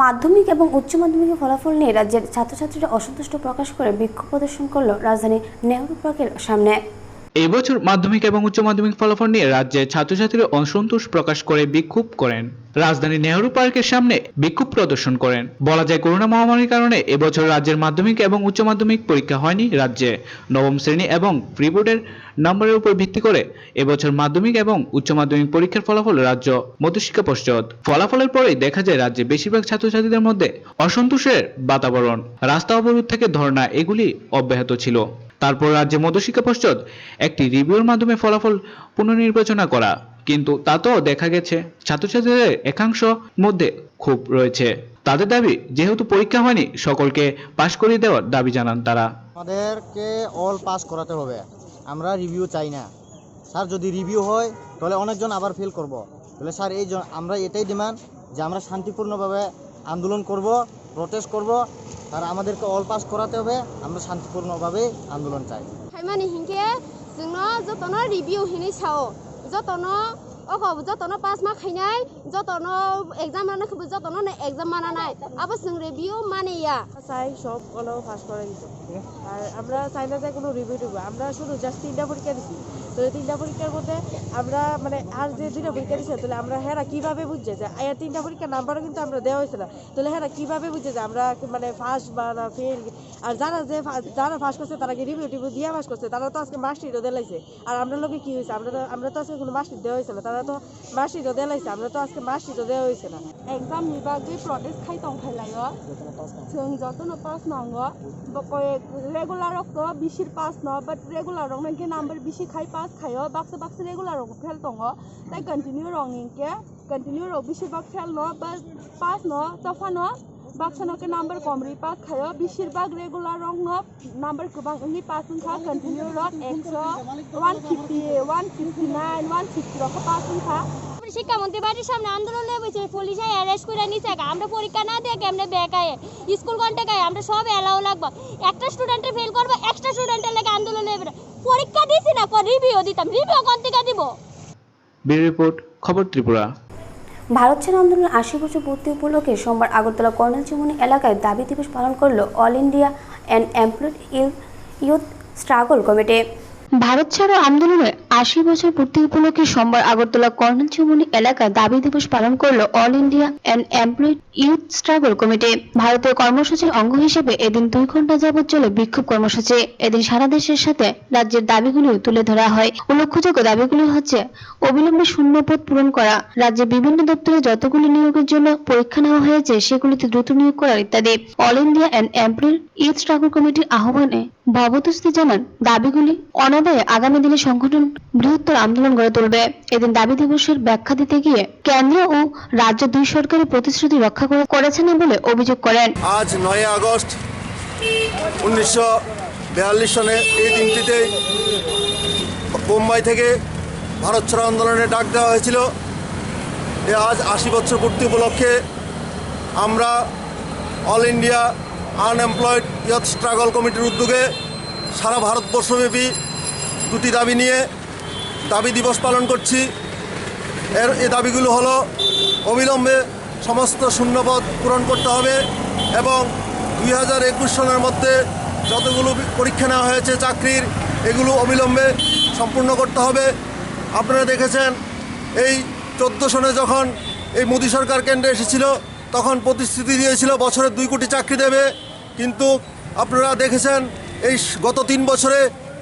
মাধ্যমিক এবং উচ্চ মাধ্যমিকের ফলাফল নিয়ে রাজ্যের ছাত্রছাত্রীরা অসন্তুষ্ট প্রকাশ করে বিক্ষোভ প্রদর্শন করল রাজধানী নেহরু পার্কের সামনে। এই বছর মাধ্যমিক এবং উচ্চ মাধ্যমিক ফলাফল নিয়ে রাজ্যের ছাত্রছাত্রীরা অসন্তোষ প্রকাশ করে বিক্ষোভ করেন। রাজধানী নেহরু পার্কের সামনে বিক্ষোভ প্রদর্শন করেন। বলা যায়, করোনা মহামারীর কারণে এবছর রাজ্যের মাধ্যমিক এবং উচ্চ মাধ্যমিক পরীক্ষা হয়নি। রাজ্যে নবম শ্রেণী এবং প্রি বোর্ডের নম্বরের উপর ভিত্তি করে এবছর মাধ্যমিক এবং উচ্চ মাধ্যমিক পরীক্ষার ফলাফল রাজ্য মধ্যশিক্ষা পর্ষদ। ফলাফলের পরেই দেখা যায় রাজ্যে বেশিরভাগ ছাত্রছাত্রীদের মধ্যে অসন্তোষের বাতাবরণ। রাস্তা অবরোধ থেকে ধর্ণা এগুলি অব্যাহত ছিল। তারপর রাজ্য মধ্যশিক্ষা পর্ষদ একটি রিভিউর মাধ্যমে ফলাফল পুনর্নির্বাচনা করা, কিন্তু তাতেও দেখা গেছে ছাত্রছাত্রীদের একাংশ মধ্যে ক্ষোভ রয়েছে। তাদের দাবি, যেহেতু পরীক্ষা হয়নি সকলকে পাশ করিয়ে দেওয়ার দাবি জানান তারা। আমাদেরকে অল পাস করাতে হবে, আমরা রিভিউ চাই না স্যার। যদি রিভিউ হয় তাহলে অনেকজন আবার ফেল করব। তাহলে স্যার আমরা এটাই ডিমান্ড যে আমরা শান্তিপূর্ণভাবে আন্দোলন করব, প্রটেস্ট করব, আর আমাদেরকে অল পাস করাতে হবে। আমরা শান্তিপূর্ণভাবে আন্দোলন চাই। খাইমানি হিংকে जोंनो जतनो रिभिउ हिनि साओ जतनो जतनो पास मा खाइनाय जतनो एग्जाम माना खबो जतनो ना एग्जाम माना नाय आबो जों रिभिउ मानिया চাই সব হলো পাস করে দিতে। আর আমরা চাই না যে কোনো রিভিউ দিব, আমরা শুধু জাস্ট 3টা পরীক্ষা দিছি। তো 3টা পরীক্ষার মধ্যে আমরা মানে আর যে 2টা পরীক্ষা দিছে তাহলে আমরা হেরা কিভাবে বুঝছে যে এই 3টা পরীক্ষার নাম্বারও কিন্তু আমরা দেওয়া হয়েছিল। তাহলে হেরা কিভাবে বুঝছে যে আমরা মানে ফার্স্ট বা না ফেল। আর যারা ফার্স্ট করছে তারা কি রিভিউ টিভিউ দিয়ে পাস করছে, তারা তো আজকে মার্কশিটও দেলাইছে। আর আমরা লোকে কি হয়েছে, আমরা তো আজকে কোনো মার্কশিট দেওয়া হয়েছে না, তারা তো মার্কশিটও দেলাইছে, আমরা তো আজকে মার্কশিটও দেওয়া হয়েছে না। এক্সাম নিবাগै প্রটেস্ট খাইতং খাইলাयो जों जतनो पास नांगो रेगुलार को बिसिर पास न बट रेगुलार रंग के नंबर बिसि खाइ पास खायो बाक्स रेगुलार रंग फेल दंगो ताइ कंटिन्यू रंग के कंटिन्यू रंग बिसि बाग फेल न बट पास न तफा न बाक्सनो के नंबर कमरि पास खायो बिसिर बाग रेगुलार रंग न नंबर गोबां नि पास खा कंटिन्यू रंग 100 150 159 160 रंग पास खा তারপরে শিক্ষামন্ত্রী বাড়ির সামনে আন্দোলন নেমেছে, পুলিশে অ্যারেস্ট করে নিছে। আমরা পরীক্ষা না দিয়ে কেমনে বেকায় স্কুল ঘন্টায় আমরা সব এলাও লাগবো। একটা স্টুডেন্টের ফেল করবো, এক্সট্রা স্টুডেন্টের লাগে আন্দোলন নেবে। পরীক্ষা দিছি না, রিভিউ দিতাম, রিভিউ কোন থেকে দিব? ব্যুরো রিপোর্ট, খবর ত্রিপুরা। ভারত ছাড়ো আন্দোলন ৮০ বছর পূর্তি উপলক্ষে সোমবার আগরতলা কর্নেল চৌমুহনী এলাকায় দাবি দিবস পালন করল all India and employed youth struggle committee. Bharat ছাড়ো আন্দোলনের ৮০ বছর পূর্তি উপলক্ষে সোমবার আগরতলা কর্নেল চৌমুহনী এলাকায় দাবি দিবস পালন করলো all India and employed youth struggle committee. ভারতের কর্মসূচির অঙ্গ হিসেবে এদিন 2 ঘন্টা যাবৎ চলে বিক্ষোভ কর্মসূচি। এদিন সারা দেশের সাথে রাজ্যের দাবিগুলি তুলে ধরা হয়। উল্লেখযোগ্য দাবিগুলি হচ্ছে অবিলম্বে শূন্য পদ পূরণ করা, রাজ্যের বিভিন্ন দপ্তরে যতগুলি নিয়োগের জন্য পরীক্ষা নেওয়া হয়েছে সেগুলিতে দ্রুত নিয়োগ করা ইত্যাদি। All India and employed youth struggle কমিটির আহ্বানে ভবতোস্তি জানান দাবিগুলি অনাদায়ে আগামী দিনে সংগঠন বৃহত্তর আন্দোলন গড়ে তুলবে। এদিন দাবি দিবসের ব্যাখ্যা দিতে গিয়ে কেন্দ্র ও রাজ্য দুই সরকারের প্রতিশ্রুতি রক্ষা করেছে না বলে অভিযোগ করেন। আজ 9 আগস্ট 1942 সনে এই দিনটিতে মুম্বাই থেকে ভারত ছাড়ো আন্দোলনে ডাক দেওয়া হয়েছিল। আজ 80 বছর পূর্তি উপলক্ষে আমরা all India unemployed youth struggle কমিটির উদ্যোগে সারা ভারতবর্ষব্যাপী 2টি দাবি নিয়ে দাবি দিবস পালন করছি। এই দাবিগুলো হলো অবিলম্বে সমস্ত শূন্যপদ পূরণ করতে হবে এবং 2021 সনের মধ্যে যতগুলো পরীক্ষা নেওয়া হয়েছে চাকরির, এগুলো অবিলম্বে সম্পূর্ণ করতে হবে। আপনারা দেখেছেন এই 14 সনে যখন এই মোদী সরকার কেন্দ্রে এসেছিল তখন প্রতিশ্রুতি দিয়েছিল বছরে 2 কোটি চাকরি দেবে, কিন্তু আপনারা দেখেছেন এই গত 3 বছরে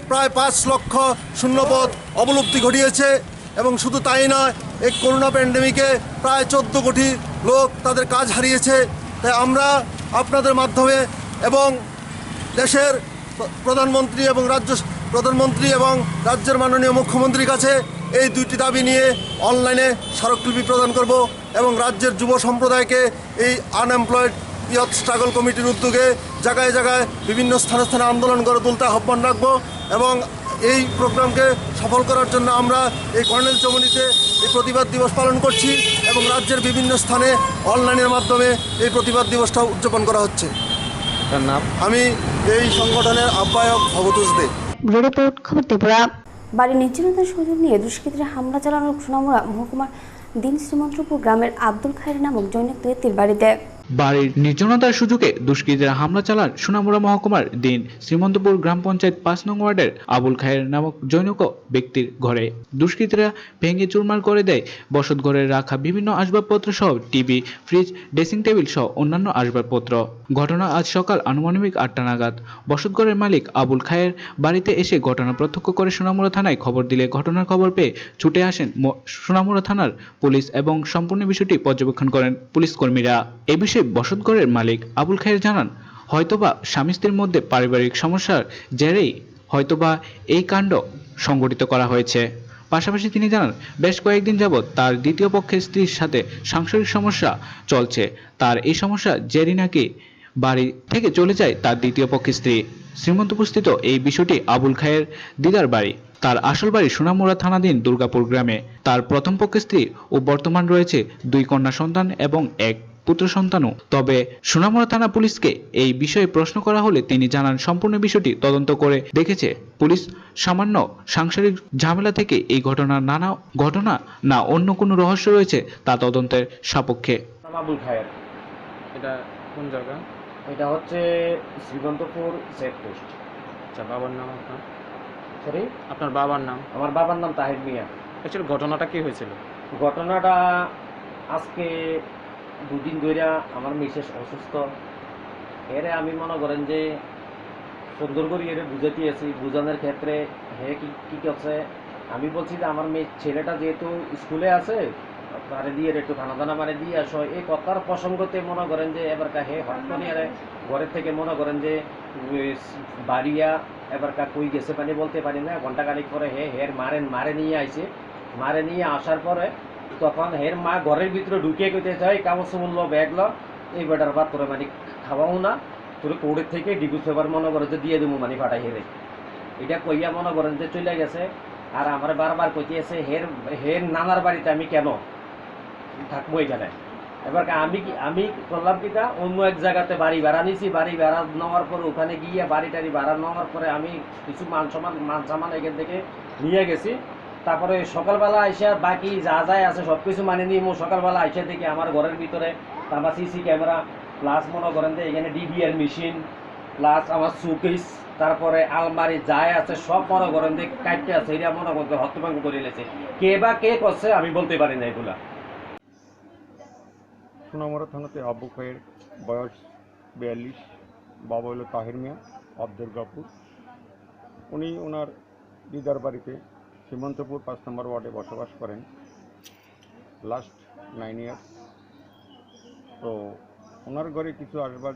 প্রায় 5 লক্ষ শূন্যপদ অবলুপ্তি ঘটিয়েছে। এবং শুধু তাই নয়, এই করোনা প্যান্ডেমিকে প্রায় 14 কোটি লোক তাদের কাজ হারিয়েছে। তাই আমরা আপনাদের মাধ্যমে এবং দেশের প্রধানমন্ত্রী এবং রাজ্যের মাননীয় মুখ্যমন্ত্রীর কাছে এই 2টি দাবি নিয়ে অনলাইনে স্মারকলিপি প্রদান করব এবং রাজ্যের যুব সম্প্রদায়কে এই আনএমপ্লয়েড ইয়ুথ স্ট্রাগল কমিটির উদ্যোগে জায়গায় জায়গায় বিভিন্ন স্থানে স্থানে আন্দোলন গড়ে তুলতে আহ্বান রাখবো। এবং এই প্রোগ্রামকে সফল করার জন্য আমরা এই কর্নেল চৌমুহনীতে এই প্রতিবাদ দিবস পালন করছি এবং রাজ্যের বিভিন্ন স্থানে অনলাইনের মাধ্যমে এই প্রতিবাদ দিবসটা উদযাপন করা হচ্ছে। তার নাম? আমি এই সংগঠনের আহ্বায়ক ভবতোষ দে। ব্যুরো রিপোর্ট, খবর ত্রিপুরা। বাড়ির নির্জনতার সুযোগ নিয়ে দুষ্কৃতীরা হামলা চালানোর সোনামুড়া মহকুমার দিন শ্রীমন্তপুর গ্রামের আব্দুল খায়ের নামক জৈনিক ব্যক্তির বাড়িতে। বাড়ির নির্জনতার সুযোগে দুষ্কৃতীরা হামলা চালান সোনামুড়া মহকুমার দিন শ্রীমন্তপুর গ্রাম পঞ্চায়েত 5 নং ওয়ার্ডের আবুল খায়ের নামক জৈনিক ব্যক্তির ঘরে। দুষ্কৃতীরা ভেঙে চুরমার করে দেয় বসত ঘরে রাখা বিভিন্ন আসবাবপত্র সহ টিভি, ফ্রিজ, ড্রেসিং টেবিল সহ অন্যান্য আসবাবপত্র। ঘটনা আজ সকাল আনুমানিক 8টা নাগাদ বসতঘরের মালিক আবুল খায়ের বাড়িতে এসে ঘটনা প্রত্যক্ষ করে সোনামুড়া থানায় খবর দিলে ঘটনার খবর পেয়ে ছুটে আসেন সোনামুড়া থানার পুলিশ এবং সম্পূর্ণ বিষয়টি পর্যবেক্ষণ করেন পুলিশ কর্মীরা। এ বিষয়ে বসতঘরের মালিক আবুল খায়ের জানান, হয়তোবা স্বামী স্ত্রীর মধ্যে পারিবারিক সমস্যার জেরেই হয়তোবা এই কাণ্ড সংঘটিত করা হয়েছে। পাশাপাশি তিনি জানান, বেশ কয়েকদিন যাবৎ তার দ্বিতীয় পক্ষের স্ত্রীর সাথে সাংসারিক সমস্যা চলছে। তার এই সমস্যা জেরি নাকি বাড়ি থেকে চলে যায় তার দ্বিতীয় পক্ষের স্ত্রী। শ্রীমন্তপুরস্থিত এই বিষয়টি আবুল খায়ের দিদার বাড়ি। তার আসল বাড়ি সোনামুড়া থানাধীন দুর্গাপুর গ্রামে। তার প্রথম পক্ষের স্ত্রী ও বর্তমান রয়েছে 2 কন্যা সন্তান এবং 1 পুত্র সন্তানও। তবে সোনামুড়া থানা পুলিশকে এই বিষয়ে প্রশ্ন করা হলে তিনি জানান, সম্পূর্ণ বিষয়টি তদন্ত করে দেখেছে পুলিশ। সামান্য সাংসারিক ঝামেলা থেকে এই ঘটনা না অন্য কোনো রহস্য রয়েছে তা তদন্তের সাপেক্ষে। আবুল খায়ের, এটা কোন জায়গা? এটা হচ্ছে শ্রীমন্তপুর চেকপোস্ট। আচ্ছা, বাবার নাম আপনার? সরি, আপনার বাবার নাম? আমার বাবার নাম তাহির মিয়া। অ্যাকচুয়ালি ঘটনাটা কি হয়েছিল? ঘটনাটা আজকে 2 দিন ধরে আমার মিসেস অসুস্থ। এরে আমি মনে করেন যে সুন্দর করে এর বুঝাতে আছি। বোঝানোর ক্ষেত্রে হে কি করছে, আমি বলছি যে আমার ছেলেটা যেহেতু স্কুলে আছে তারে দিয়ে একটু খানা দানা মানে দিয়ে আসো। এই কথার প্রসঙ্গতে মনে করেন যে এবার হে হঠাৎ করে ঘরের থেকে মনে করেন যে বাড়িয়া এবার কই গেছে পানি বলতে পারি না। ঘন্টাখানিক পরে হের মারে নিয়ে আইছে। মারে নিয়ে আসার পরে তখন হের মা ঘরের ভিতরে ঢুকে কইতে চাই কাগজমূল্য ব্যাগ ল, এই বেটার বা তোরে মানে খাওয়াও না, তোর কোর্টের থেকে ডিভোর্স পেপার মনে করে যে দিয়ে দেবো মানে ফাটাই হেরে। এটা কইয়া মনে করেন যে চলে গেছে। আর আমার বারবার কইতেছে হের নানার বাড়িতে আমি কেন থাকবো এখানে। এবার আমি করলাম কিটা অন্য এক জায়গাতে বাড়ি ভাড়া নিয়েছি, বাড়ি ভাড়া নেওয়ার পর ওখানে গিয়ে বাড়ি ভাড়া নেওয়ার পরে আমি কিছু মান সামান এখান থেকে নিয়ে গেছি। তারপরে সকালবেলা আইসা বাকি যা যায় আছে সব কিছু মানে নিয়ে সকালবেলা আইসা দেখি আমার ঘরের ভিতরে আমার সিসি ক্যামেরা প্লাস মনে করেন যে এখানে ডিভিআর মেশিন প্লাস আমার সুকেস তারপরে আলমারি যায় আছে সব মনে করেন যে কাটতে আছে, এটা মনে করতে হত্যভঙ্গ করে নিয়েছে। কে বা কে করছে আমি বলতে পারি না এগুলা। সোনামুড়া থানাতে আবু খায়ের, বয়স 42, বাবা হলো তাহির মিয়া অফ দুর্গাপুর। উনি ওনার দিদার বাড়িতে সীমন্তপুর 5 নম্বর ওয়ার্ডে বসবাস করেন লাস্ট 9 ইয়ার্স। তো ওনার ঘরে কিছু আসবার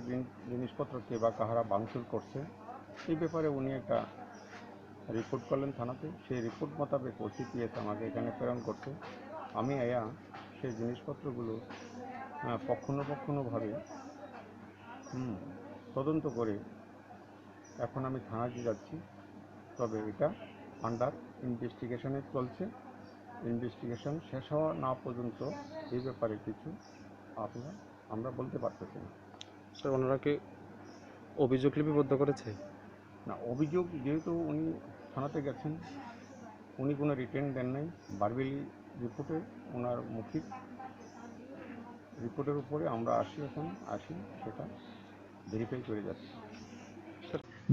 জিনিসপত্র কে বা কাহারা ভাঙচুর করছে, এই ব্যাপারে উনি একটা রিপোর্ট করলেন থানাতে। সেই রিপোর্ট মোতাবেক ওসিপিএস আমাকে এখানে প্রেরণ করছে। আমি আয়া সেই জিনিসপত্রগুলো পক্ষানুপক্ষভাবে তদন্ত করে এখন আমি থানাতে যাচ্ছি। তবে এটা আন্ডার ইনভেস্টিগেশনে চলছে। ইনভেস্টিগেশন শেষ হওয়া না পর্যন্ত এই ব্যাপারে কিছু আমরা বলতে পারতেছি না। স্যার ওনারা কি অভিযোগ লিপিবদ্ধ করেছে? না, অভিযোগ যেহেতু উনি থানাতে গেছেন, উনি কোনো রিটেন দেন নাই। ভার্বালি রিপোর্টে ওনার মৌখিক রিপোর্টের উপরে আমরা আসি সেটা ভেরিফাই করে যাচ্ছি।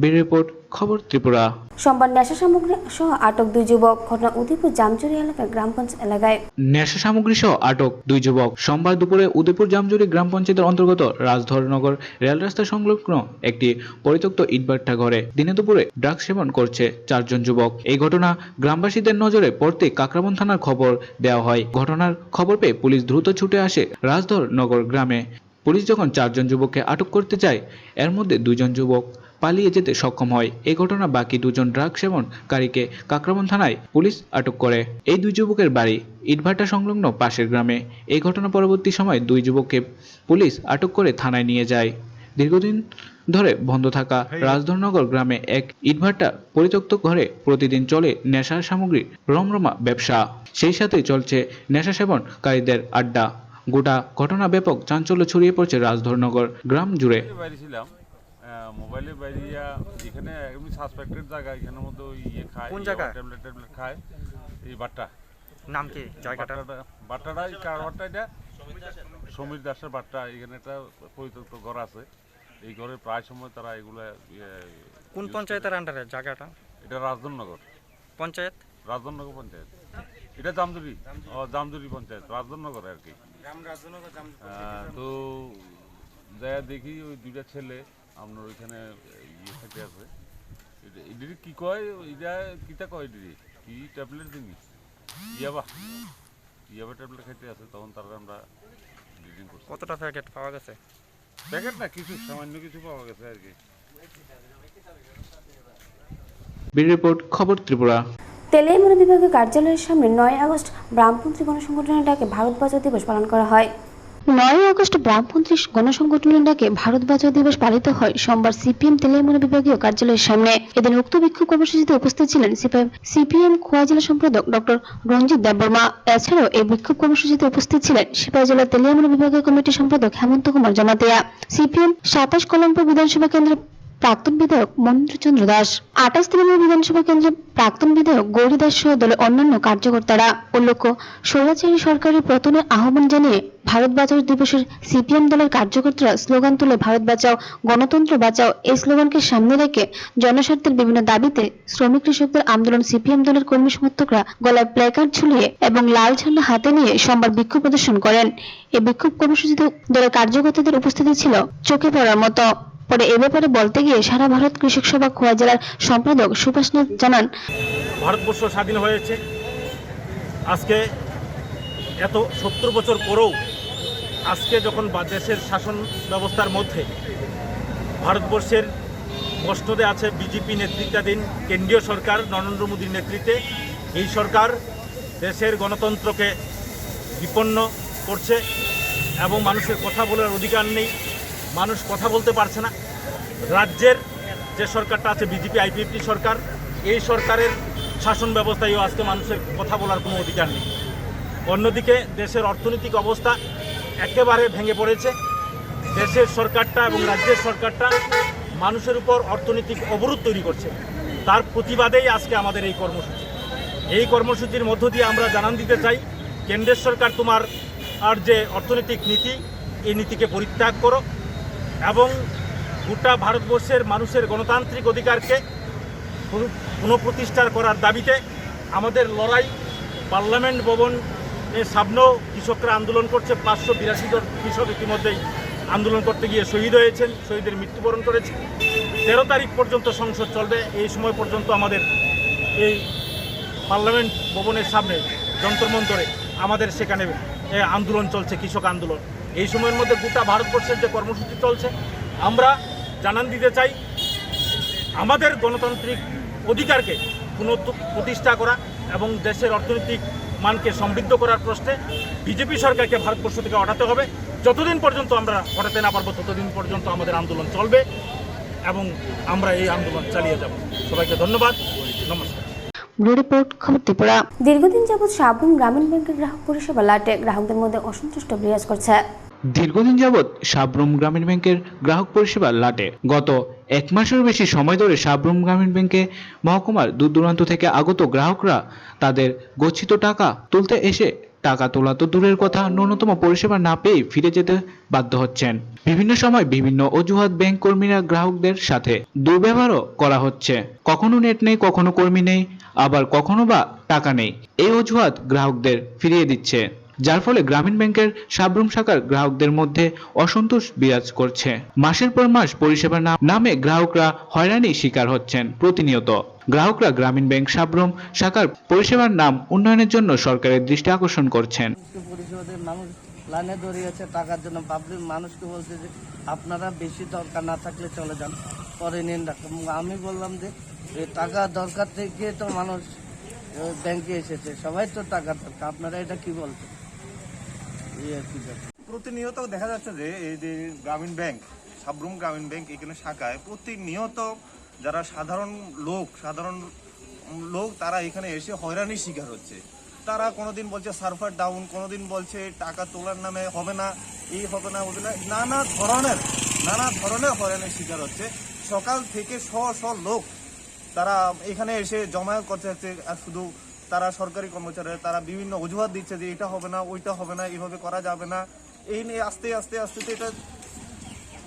ব্যুরো রিপোর্ট, খবর ত্রিপুরা। সোমবার নেশা সামগ্রী সহ আটক 2 যুবক। ঘটনা উদয়পুর জামজুরি এলাকার গ্রামগঞ্জ এলাকায়। নেশা সামগ্রী সহ আটক 2 যুবক সোমবার দুপুরে উদয়পুর জামজুরি গ্রাম পঞ্চায়েতের অন্তর্গত রাজধরনগর রেল রাস্তা সংলগ্ন একটি পরিত্যক্ত ইটভাটা ঘরে দিনে দুপুরে ড্রাগস সেবন করছে 4 জন যুবক। এই ঘটনা গ্রামবাসীদের নজরে পড়তে কাকরাবন থানার খবর দেওয়া হয়। ঘটনার খবর পেয়ে পুলিশ দ্রুত ছুটে আসে রাজধরনগর গ্রামে। পুলিশ যখন 4 জন যুবককে আটক করতে যায়, এর মধ্যে 2 জন যুবক পালিয়ে যেতে সক্ষম হয়। এই ঘটনা বাকি 2 জন ড্রাগ সেবনকারীকে কাকরাবন থানায় পুলিশ আটক করে। এই 2 যুবকের বাড়ি ইটভাটা সংলগ্ন পাশের গ্রামে। এই ঘটনা পরবর্তী সময় 2 যুবককে পুলিশ আটক করে থানায় নিয়ে যায়। দীর্ঘদিন ধরে বন্ধ থাকা রাজধরনগর গ্রামে এক ইটভাটা পরিত্যক্ত ঘরে প্রতিদিন চলে নেশার সামগ্রী রমরমা ব্যবসা। সেই সাথে চলছে নেশা সেবনকারীদের আড্ডা। গোটা ঘটনা ব্যাপক চাঞ্চল্য ছড়িয়ে পড়ছে রাজধরনগর গ্রাম জুড়ে। মোবাইলে বাইরিয়া এখানে এমনি সাসপেক্টেড জায়গা, এখানের মধ্যে ইয়ে খায়, কোন জায়গা? ট্যাবলেট খায়। এই বাট্টা নাম কি জায়গাটা? বাট্টাটা কার বাট্টা? এটা সমীর দাসের বাট্টা। এখানে একটা পরিত্যক্ত ঘর আছে। এই ঘরে প্রায় সময় তারা এগুলা কোন পঞ্চায়েতের আন্ডারে জায়গাটা? এটা রাজধরনগর পঞ্চায়েত? রাজধরনগর পঞ্চায়েত। এটা জামজুরি পঞ্চায়েত, রাজধরনগর আর কি। তো যা দেখি ওই 2টা ছেলে আপনার ওইখানে ইয়ে খেতে আছে। এদিকে কি কয়, এটা কিটা কয়, এদিকে কি ট্যাবলেট দিনি, ইয়াবা ট্যাবলেট খেতে আছে। তখন তারা আমরা ডিটেইন করছি। কতটা প্যাকেট পাওয়া গেছে? প্যাকেট না, কিছু সামান্য কিছু পাওয়া গেছে আর কি। ব্যুরো রিপোর্ট, খবর ত্রিপুরা। তেলিয়ামুড়া বিভাগীয় কার্যালয়ের সামনে 9 আগস্ট বামপন্থী গণসংগঠনের ডাকে ভারত বাঁচাও দিবস পালন করা হয়। 9 আগস্ট বামপন্থী গণসংগঠনের ডাকে ভারত বাঁচাও দিবস পালিত হয় সোমবার সিপিএম তেলিয়ামুড়া বিভাগীয় কার্যালয়ের সামনে। এদিন উক্ত বিক্ষোভ কর্মসূচিতে উপস্থিত ছিলেন সিপিএম খোয়া জেলা সম্পাদক ডক্টর রঞ্জিত দেববর্মা। এছাড়াও এই বিক্ষোভ কর্মসূচিতে উপস্থিত ছিলেন সিপাহী জেলা তেলিয়ামুড়া বিভাগীয় কমিটির সম্পাদক হেমন্ত কুমার জমাতিয়া, সিপিএম 27 কলমপুর বিধানসভা কেন্দ্রের প্রাক্তন বিধায়ক মহেন্দ্রচন্দ্র দাস, 28 তেলিয়ামুড়া বিধানসভা কেন্দ্রের প্রাক্তন বিধায়ক গৌরী দাস সহ দলের অন্যান্য কার্যকর্তারা। উল্লেখ্য, স্বৈরাচারী সরকারের পতনের আহ্বান জানিয়ে ভারত বাঁচাও দিবসের সিপিএম দলের কার্যকর্তারা স্লোগান তুলে ভারত বাঁচাও, গণতন্ত্র বাঁচাও এই স্লোগানকে সামনে রেখে জনস্বার্থের বিভিন্ন দাবিতে শ্রমিক কৃষকদের আন্দোলন সিপিএম দলের কর্মী সমর্থকরা গলায় প্ল্যাকার্ড ঝুলিয়ে এবং লাল ঝান্ডা হাতে নিয়ে সোমবার বিক্ষোভ প্রদর্শন করেন। এই বিক্ষোভ কর্মসূচিতে দলের কার্যকর্তাদের উপস্থিতি ছিল চোখে পড়ার মতো। পরে এ ব্যাপারে বলতে গিয়ে সারা ভারত কৃষক সভা খোয়া জেলার সম্পাদক সুভাষ নাথ জানান, ভারতবর্ষ স্বাধীন হয়েছে আজকে এত 70 বছর পরেও আজকে যখন দেশের শাসন ব্যবস্থার মধ্যে ভারতবর্ষের মস্তদে আছে বিজেপি নেতৃত্বাধীন কেন্দ্রীয় সরকার নরেন্দ্র মোদীর নেতৃত্বে, এই সরকার দেশের গণতন্ত্রকে বিপন্ন করছে এবং মানুষের কথা বলার অধিকার নেই, মানুষ কথা বলতে পারছে না। রাজ্যের যে সরকারটা আছে বিজেপি আইপিএফটি সরকার, এই সরকারের শাসন ব্যবস্থায়ও আজকে মানুষের কথা বলার কোনো অধিকার নেই। অন্যদিকে দেশের অর্থনৈতিক অবস্থা একেবারে ভেঙে পড়েছে। দেশের সরকারটা এবং রাজ্যের সরকারটা মানুষের উপর অর্থনৈতিক অবরোধ তৈরি করছে। তার প্রতিবাদেই আজকে আমাদের এই কর্মসূচি। এই কর্মসূচির মধ্য দিয়ে আমরা জানান দিতে চাই, কেন্দ্রের সরকার তোমার আর যে অর্থনৈতিক নীতি, এই নীতিকে পরিত্যাগ করো এবং গোটা ভারতবর্ষের মানুষের গণতান্ত্রিক অধিকারকে পুনঃপ্রতিষ্ঠা করার দাবিতে আমাদের লড়াই। পার্লামেন্ট ভবনের সামনেও কৃষকরা আন্দোলন করছে। 582 জন কৃষক ইতিমধ্যেই আন্দোলন করতে গিয়ে শহীদ হয়েছেন, শহীদের মৃত্যুবরণ করেছে। 13 তারিখ পর্যন্ত সংসদ চলবে। এই সময় পর্যন্ত আমাদের এই পার্লামেন্ট ভবনের সামনে যন্তর মন্তরে আমাদের সেখানে আন্দোলন চলছে, কৃষক আন্দোলন। এই সময়ের মধ্যে গোটা ভারতবর্ষের যে কর্মসূচি চলছে, আমরা জানান দিতে চাই আমাদের গণতান্ত্রিক অধিকারকে পুনঃপ্রতিষ্ঠা করা এবং দেশের অর্থনৈতিক মানকে সমৃদ্ধ করার প্রশ্নে বিজেপি সরকারকে ভারতবর্ষ থেকে হটাতে হবে। যতদিন পর্যন্ত আমরা হটাতে না পারবো ততদিন পর্যন্ত আমাদের আন্দোলন চলবে এবং আমরা এই আন্দোলন চালিয়ে যাব। সবাইকে ধন্যবাদ, নমস্কার। ব্যুরো রিপোর্ট, খবর ত্রিপুরা। দীর্ঘদিন যাবৎ সাবরুম গ্রামীণ ব্যাংকের গ্রাহক পরিষেবা লাটে গ্রাহকদের মধ্যে অসন্তুষ্ট বিরাজ করছে। দীর্ঘদিন যাবৎ সাবরুম গ্রামীণ ব্যাংকের গ্রাহক পরিষেবা লাটে। গত 1 মাসের বেশি সময় ধরে সাবরুম গ্রামীণ ব্যাংকে মহকুমার দূর দূরান্ত থেকে আগত গ্রাহকরা তাদের গচ্ছিত টাকা তুলতে এসে টাকা তোলা তো দূরের কথা, ন্যূনতম পরিষেবা না পেয়ে ফিরে যেতে বাধ্য হচ্ছেন। বিভিন্ন সময় বিভিন্ন অজুহাত ব্যাংক কর্মীরা গ্রাহকদের সাথে দুর্ব্যবহারও করা হচ্ছে। কখনো নেট নেই, কখনো কর্মী নেই, আবার কখনো বা টাকা নেই। এই অজুহাত গ্রাহকদের ফিরিয়ে দিচ্ছে, যার ফলে গ্রামীণ ব্যাংকের সাবরুম শাখার গ্রাহকদের মধ্যে অসন্তোষ বিরাজ করছে। মাসের পর মাস পরিষেবার নামে গ্রাহকরা হয়রানির শিকার হচ্ছেন প্রতিনিয়ত। গ্রাহকরা গ্রামীণ ব্যাংক সাবরুম শাখার পরিষেবার নাম উন্নয়নের জন্য সরকারের দৃষ্টি আকর্ষণ করছেন। পরিষেবাদের মানুষ লাইনে দাঁড়িয়েছে টাকার জন্য। পাবলিক মানুষকে বলছে যে আপনারা বেশি দরকার না থাকলে চলে যান, পরে নিন। আমি বললাম যে টাকা দরকার থেকে তো মানুষ ব্যাংকে এসেছে, সবাই তো টাকা দরকার, আপনারা এটা কি বলছেন? প্রতিনিয়ত দেখা যাচ্ছে যে এই যে গ্রামীণ ব্যাংক, সাবরুম গ্রামীণ ব্যাংক এখানে শাখায় প্রতিনিয়ত যারা সাধারণ লোক তারা এখানে এসে হয়রানির শিকার হচ্ছে। তারা কোনোদিন বলছে সার্ভার ডাউন, কোনোদিন বলছে টাকা তোলার নামে হবে না, এই হবে না, ওদের নানা ধরনের হয়রানির শিকার হচ্ছে। সকাল থেকে শ লোক তারা এখানে এসে জমায়েত করতে হচ্ছে। আর শুধু তারা সরকারি কর্মচারী, তারা বিভিন্ন অজুহাত দিচ্ছে যে এটা হবে না, ওইটা হবে না, এইভাবে করা যাবে না। এই নিয়ে আস্তে আস্তে এটা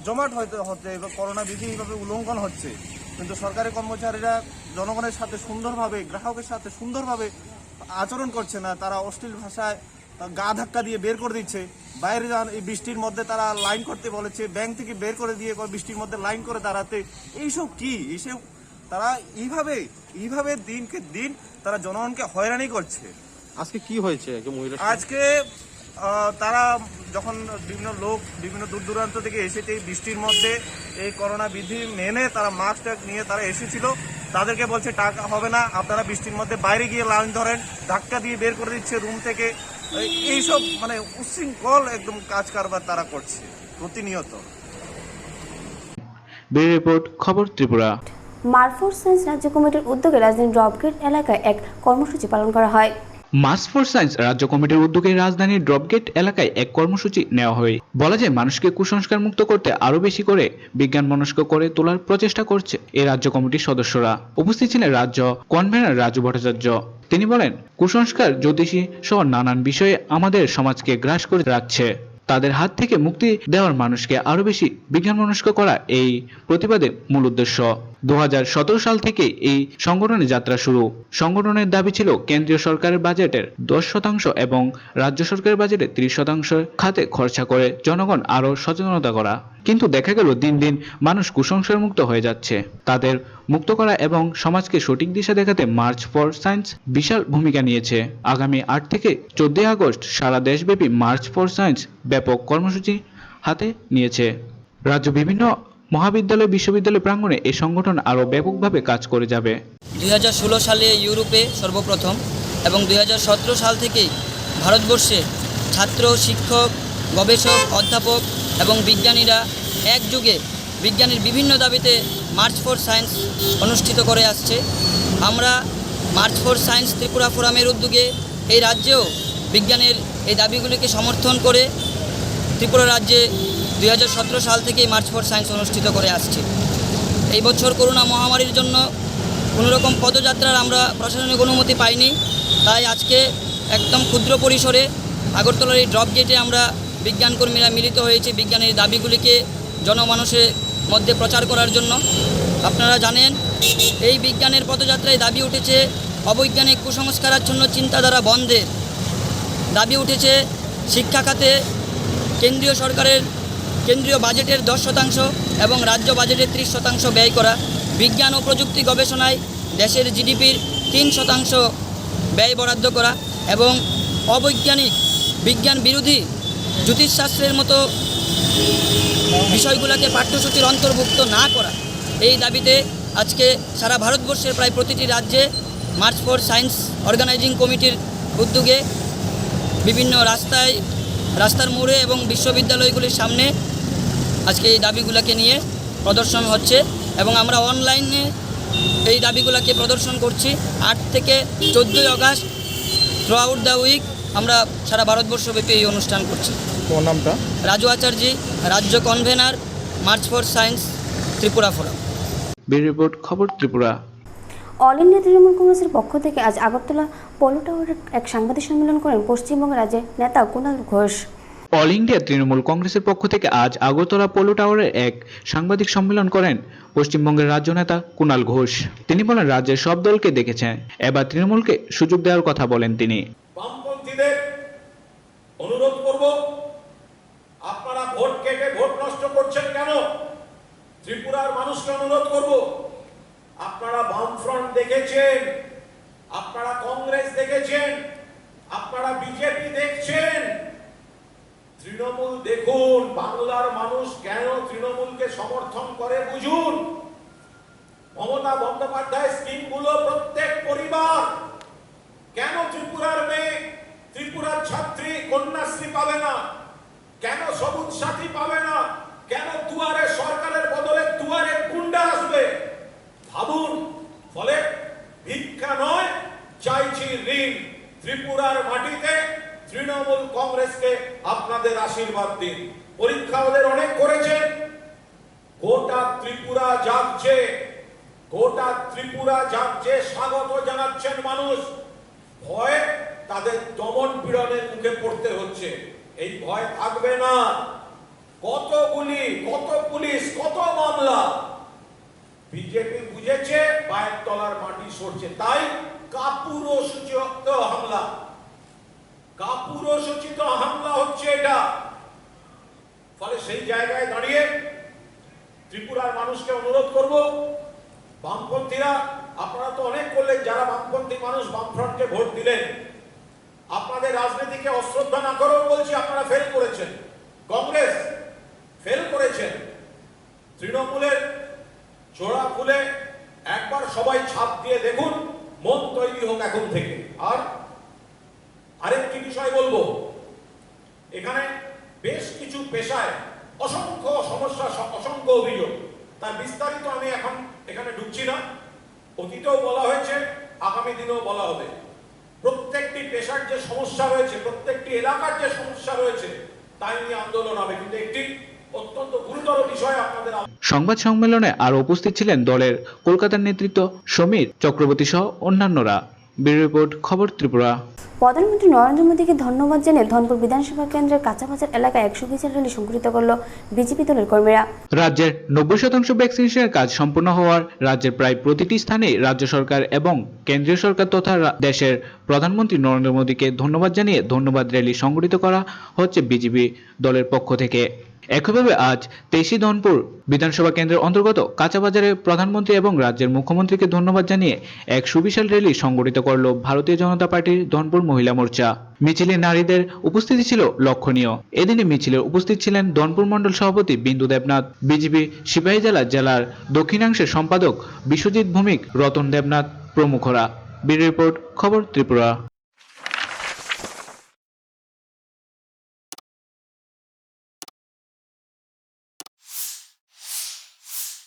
জমাট হচ্ছে, এবার করোনা বিধি এইভাবে উল্লঙ্ঘন হচ্ছে। কিন্তু সরকারি কর্মচারীরা জনগণের সাথে সুন্দরভাবে, গ্রাহকের সাথে সুন্দরভাবে আচরণ করছে না। তারা অশ্লীল ভাষায় গা ধাক্কা দিয়ে বের করে দিচ্ছে। বাইরে যান, এই বৃষ্টির মধ্যে তারা লাইন করতে বলেছে, ব্যাংক থেকে বের করে দিয়ে বৃষ্টির মধ্যে লাইন করে দাঁড়াতে। এইসব তারা এইভাবে দিনকে দিন তারা জনগণকে হয়রানি করছে। আজকে কি হয়েছে? আজকে তারা যখন বিভিন্ন দূর দূরান্ত থেকে এসেছে, এই বৃষ্টির মধ্যে এই করোনা বিধি মেনে তারা মাস্ক নিয়ে তারা এসেছিল। তাদেরকে বলছে টাকা হবে না, আপনারা বৃষ্টির মধ্যে বাইরে গিয়ে লাইন ধরেন, ধাক্কা দিয়ে বের করে দিচ্ছে রুম থেকে। এইসব উচ্ছৃঙ্খল একদম কাজ কারবার তারা করছে প্রতিনিয়ত। ব্যুরো রিপোর্ট, খবর ত্রিপুরা। মার্কফোর্স সায়েন্স রাজ্য কমিটির উদ্যোগে রাজধানীর ড্রপগেট এলাকায় এক কর্মসূচি পালন করা হয়। মার্কস ফর সায়েন্স রাজ্য কমিটির উদ্যোগে রাজধানীর ড্রপগেট এলাকায় এক কর্মসূচি নেওয়া হয়। বলা যায় মানুষকে কুসংস্কার মুক্ত করতে আরো বেশি করে বিজ্ঞান মনস্ক করে তোলার প্রচেষ্টা করছে এই রাজ্য কমিটির সদস্যরা। উপস্থিত ছিলেন রাজ্য কনভেনর রাজু ভট্টাচার্য। তিনি বলেন, কুসংস্কার, জ্যোতিষী সহ নানান বিষয়ে আমাদের সমাজকে গ্রাস করে রাখছে। তাদের হাত থেকে মুক্তি দেওয়ার মানুষকে আরো বেশি বিজ্ঞান মনস্ক করা এই প্রতিবাদের মূল উদ্দেশ্য। 2017 সাল থেকে এই সংগঠনের যাত্রা শুরু। সংগঠনের দাবি ছিল কেন্দ্রীয় সরকারের বাজেটের 10% এবং রাজ্য সরকারের বাজেটের 30% খাতে খরচা করে জনগণ আরো সচেতনতা করা। কিন্তু দেখা গেল দিন দিন মানুষ কুসংস্কার মুক্ত হয়ে যাচ্ছে। তাদের মুক্ত করা এবং সমাজকে সঠিক দিশা দেখাতে মার্চ ফর সায়েন্স বিশাল ভূমিকা নিয়েছে। আগামী 8 থেকে 14 আগস্ট সারা দেশব্যাপী মার্চ ফর সায়েন্স ব্যাপক কর্মসূচি হাতে নিয়েছে। রাজ্য বিভিন্ন মহাবিদ্যালয়, বিশ্ববিদ্যালয় প্রাঙ্গণে এই সংগঠন আরও ব্যাপকভাবে কাজ করে যাবে। 2016 সালে ইউরোপে সর্বপ্রথম এবং 2017 সাল থেকে ভারতবর্ষে ছাত্র, শিক্ষক, গবেষক, অধ্যাপক এবং বিজ্ঞানীরা একযুগে বিজ্ঞানের বিভিন্ন দাবিতে মার্চ ফর সায়েন্স অনুষ্ঠিত করে আসছে। আমরা মার্চ ফর সায়েন্স ত্রিপুরা ফোরামের উদ্যোগে এই রাজ্যেও বিজ্ঞানের এই দাবিগুলিকে সমর্থন করে ত্রিপুরা রাজ্যে 2017 সাল থেকেই মার্চ ফর সায়েন্স অনুষ্ঠিত করে আসছে। এই বছর করোনা মহামারীর জন্য কোনোরকম পদযাত্রার আমরা প্রশাসনিক অনুমতি পাইনি, তাই আজকে একদম ক্ষুদ্র পরিসরে আগরতলার এই ড্রপ গেটে আমরা বিজ্ঞানকর্মীরা মিলিত হয়েছি বিজ্ঞানের দাবিগুলিকে জনমানুষের মধ্যে প্রচার করার জন্য। আপনারা জানেন এই বিজ্ঞানের পদযাত্রায় দাবি উঠেছে অবৈজ্ঞানিক কুসংস্কারাচ্ছন্ন চিন্তাধারা বন্ধের, দাবি উঠেছে শিক্ষা খাতে কেন্দ্রীয় সরকারের কেন্দ্রীয় বাজেটের 10% এবং রাজ্য বাজেটের 30% ব্যয় করা, বিজ্ঞান ও প্রযুক্তি গবেষণায় দেশের জিডিপির 3% ব্যয় বরাদ্দ করা এবং অবৈজ্ঞানিক বিজ্ঞান বিরোধী জ্যোতিষশাস্ত্রের মতো বিষয়গুলোকে পাঠ্যসূচির অন্তর্ভুক্ত না করা। এই দাবিতে আজকে সারা ভারতবর্ষের প্রায় প্রতিটি রাজ্যে মার্চ ফর সায়েন্স অর্গানাইজিং কমিটির উদ্যোগে বিভিন্ন রাস্তার মোড়ে এবং বিশ্ববিদ্যালয়গুলির সামনে আজকে এই দাবিগুলোকে নিয়ে প্রদর্শন হচ্ছে এবং আমরা অনলাইনে এই দাবিগুলোকে প্রদর্শন করছি। 8 থেকে 14 August throughout the week আমরা সারা ভারতবর্ষব্যাপী এই অনুষ্ঠান করছি। তোমার নামটা? রাজু আচার্য, রাজ্য convener, March for science Tripura forum. Bureau report, খবর ত্রিপুরা। অল ইন্ডিয়া তৃণমূল কংগ্রেসের পক্ষ থেকে আজ আগরতলা পোলো টাওয়ারে এক সাংবাদিক সম্মেলন করেন পশ্চিমবঙ্গ রাজ্যের নেতা কুণাল ঘোষ। অল ইন্ডিয়া তৃণমূল কংগ্রেসের পক্ষ থেকে আজ আগরতলা পোলো টাওয়ারে এক সাংবাদিক সম্মেলন করেন পশ্চিমবঙ্গের রাজ্য নেতা কুণাল ঘোষ। তিনি বলেন, রাজ্যের সব দলকে দেখেছেন, এবার তৃণমূলকে সুযোগ দেওয়ার কথা বলেন তিনি। বামপন্থীদের অনুরোধ করব, আপনারা ভোট কেটে ভোট নষ্ট করছেন কেন? ত্রিপুরার মানুষকে অনুরোধ করব, আপনারা বামফ্রন্ট দেখেছেন, আপনারা কংগ্রেস দেখেছেন, আপনারা বিজেপি দেখছেন, তৃণমূল দেখুন। বাংলার মানুষ কেন তৃণমূলকে সমর্থন করে বুঝুন। মমতা বন্দ্যোপাধ্যায় স্কিমগুলো প্রত্যেক পরিবার, কেন ত্রিপুরার মেয়ে, ত্রিপুরার ছাত্রী কন্যাশ্রী পাবে না? কেন সবুজ সাথী পাবে না? কেন দুয়ারে সরকারের বদলে দুয়ারে গুন্ডা আসবে? ভাবুন। ফলে ভিক্ষা নয়, চাইছি ঋণ। ত্রিপুরার মাটিতে তৃণমূল কংগ্রেসকে আপনাদের আশীর্বাদ দিন। পরীক্ষা ওদের অনেক করেছেন, গোটা ত্রিপুরা জাগছে, গোটা ত্রিপুরা জাগছে, স্বাগত জানাচ্ছেন মানুষ। ভয় তাদের দমন পীড়নের মুখে পড়তে হচ্ছে, এই ভয় থাকবে না। কত গুলি, কত পুলিশ, কত মামলা। বিজেপি বুঝেছে পায়ের তলার মাটি সরছে, তাই কাপুরুষোচিত হামলা, কাপুরুষোচিত হামলা হচ্ছে এটা। ফলে সেই জায়গায় দাঁড়িয়ে ত্রিপুরার মানুষকে অনুরোধ করব, বামপন্থীরা আপনারা তো অনেক করলেন, যারা বামপন্থী মানুষ বামফ্রন্টকে ভোট দিলেন, আপনাদের রাজনীতিকে অশ্রদ্ধা না করেও বলছি আপনারা ফেল করেছেন। কংগ্রেস ফেল করেছেন। তৃণমূলের জোড়া খুলে একবার সবাই ছাপ দিয়ে দেখুন, মন তৈরি হোক এখন থেকে। আর আরেকটি বিষয় বলবো, এখানে বেশ কিছু পেশায় অসংখ্য সমস্যা, অসংখ্য অভিযোগ, তার বিস্তারিত আমি এখন এখানে ঢুকছি না। অতীতেও বলা হয়েছে, আগামী দিনেও বলা হবে। প্রত্যেকটি পেশার যে সমস্যা রয়েছে, প্রত্যেকটি এলাকার যে সমস্যা রয়েছে, তাই নিয়ে আন্দোলন হবে। কিন্তু একটি অত্যন্ত গুরুতর বিষয় আপনাদের সংবাদ সম্মেলনে আরো উপস্থিত ছিলেন দলের কলকাতার নেতৃত্ব সমীর চক্রবর্তী সহ অন্যান্যরা। ব্যুরো রিপোর্ট, খবর ত্রিপুরা। প্রধানমন্ত্রী নরেন্দ্র মোদীকে ধন্যবাদ জানিয়ে ধনপুর বিধানসভা কেন্দ্রের কাঁচাবাজার এলাকায় 120 র্যালি সংগঠিত করল বিজেপি দলের কর্মীরা। রাজ্যের 90% ভ্যাকসিনেশনের কাজ সম্পূর্ণ হওয়ার রাজ্যের প্রায় প্রতিটি স্থানে রাজ্য সরকার এবং কেন্দ্রীয় সরকার তথা দেশের প্রধানমন্ত্রী নরেন্দ্র মোদীকে ধন্যবাদ জানিয়ে ধন্যবাদ র্যালি সংগঠিত করা হচ্ছে বিজেপি দলের পক্ষ থেকে। একইভাবে আজ 23 ধনপুর বিধানসভা কেন্দ্রের অন্তর্গত কাঁচাবাজারে প্রধানমন্ত্রী এবং রাজ্যের মুখ্যমন্ত্রীকে ধন্যবাদ জানিয়ে এক সুবিশাল র্যালি সংগঠিত করল ভারতীয় জনতা পার্টির ধনপুর মহিলা মোর্চা। মিছিলে নারীদের উপস্থিতি ছিল লক্ষণীয়। এদিনে মিছিলে উপস্থিত ছিলেন ধনপুর মণ্ডল সভাপতি বিন্দু দেবনাথ, বিজেপি সিপাহীজলা জেলার দক্ষিণাংশের সম্পাদক বিশ্বজিৎ ভৌমিক, রতন দেবনাথ প্রমুখরা। ব্যুরো রিপোর্ট, খবর ত্রিপুরা।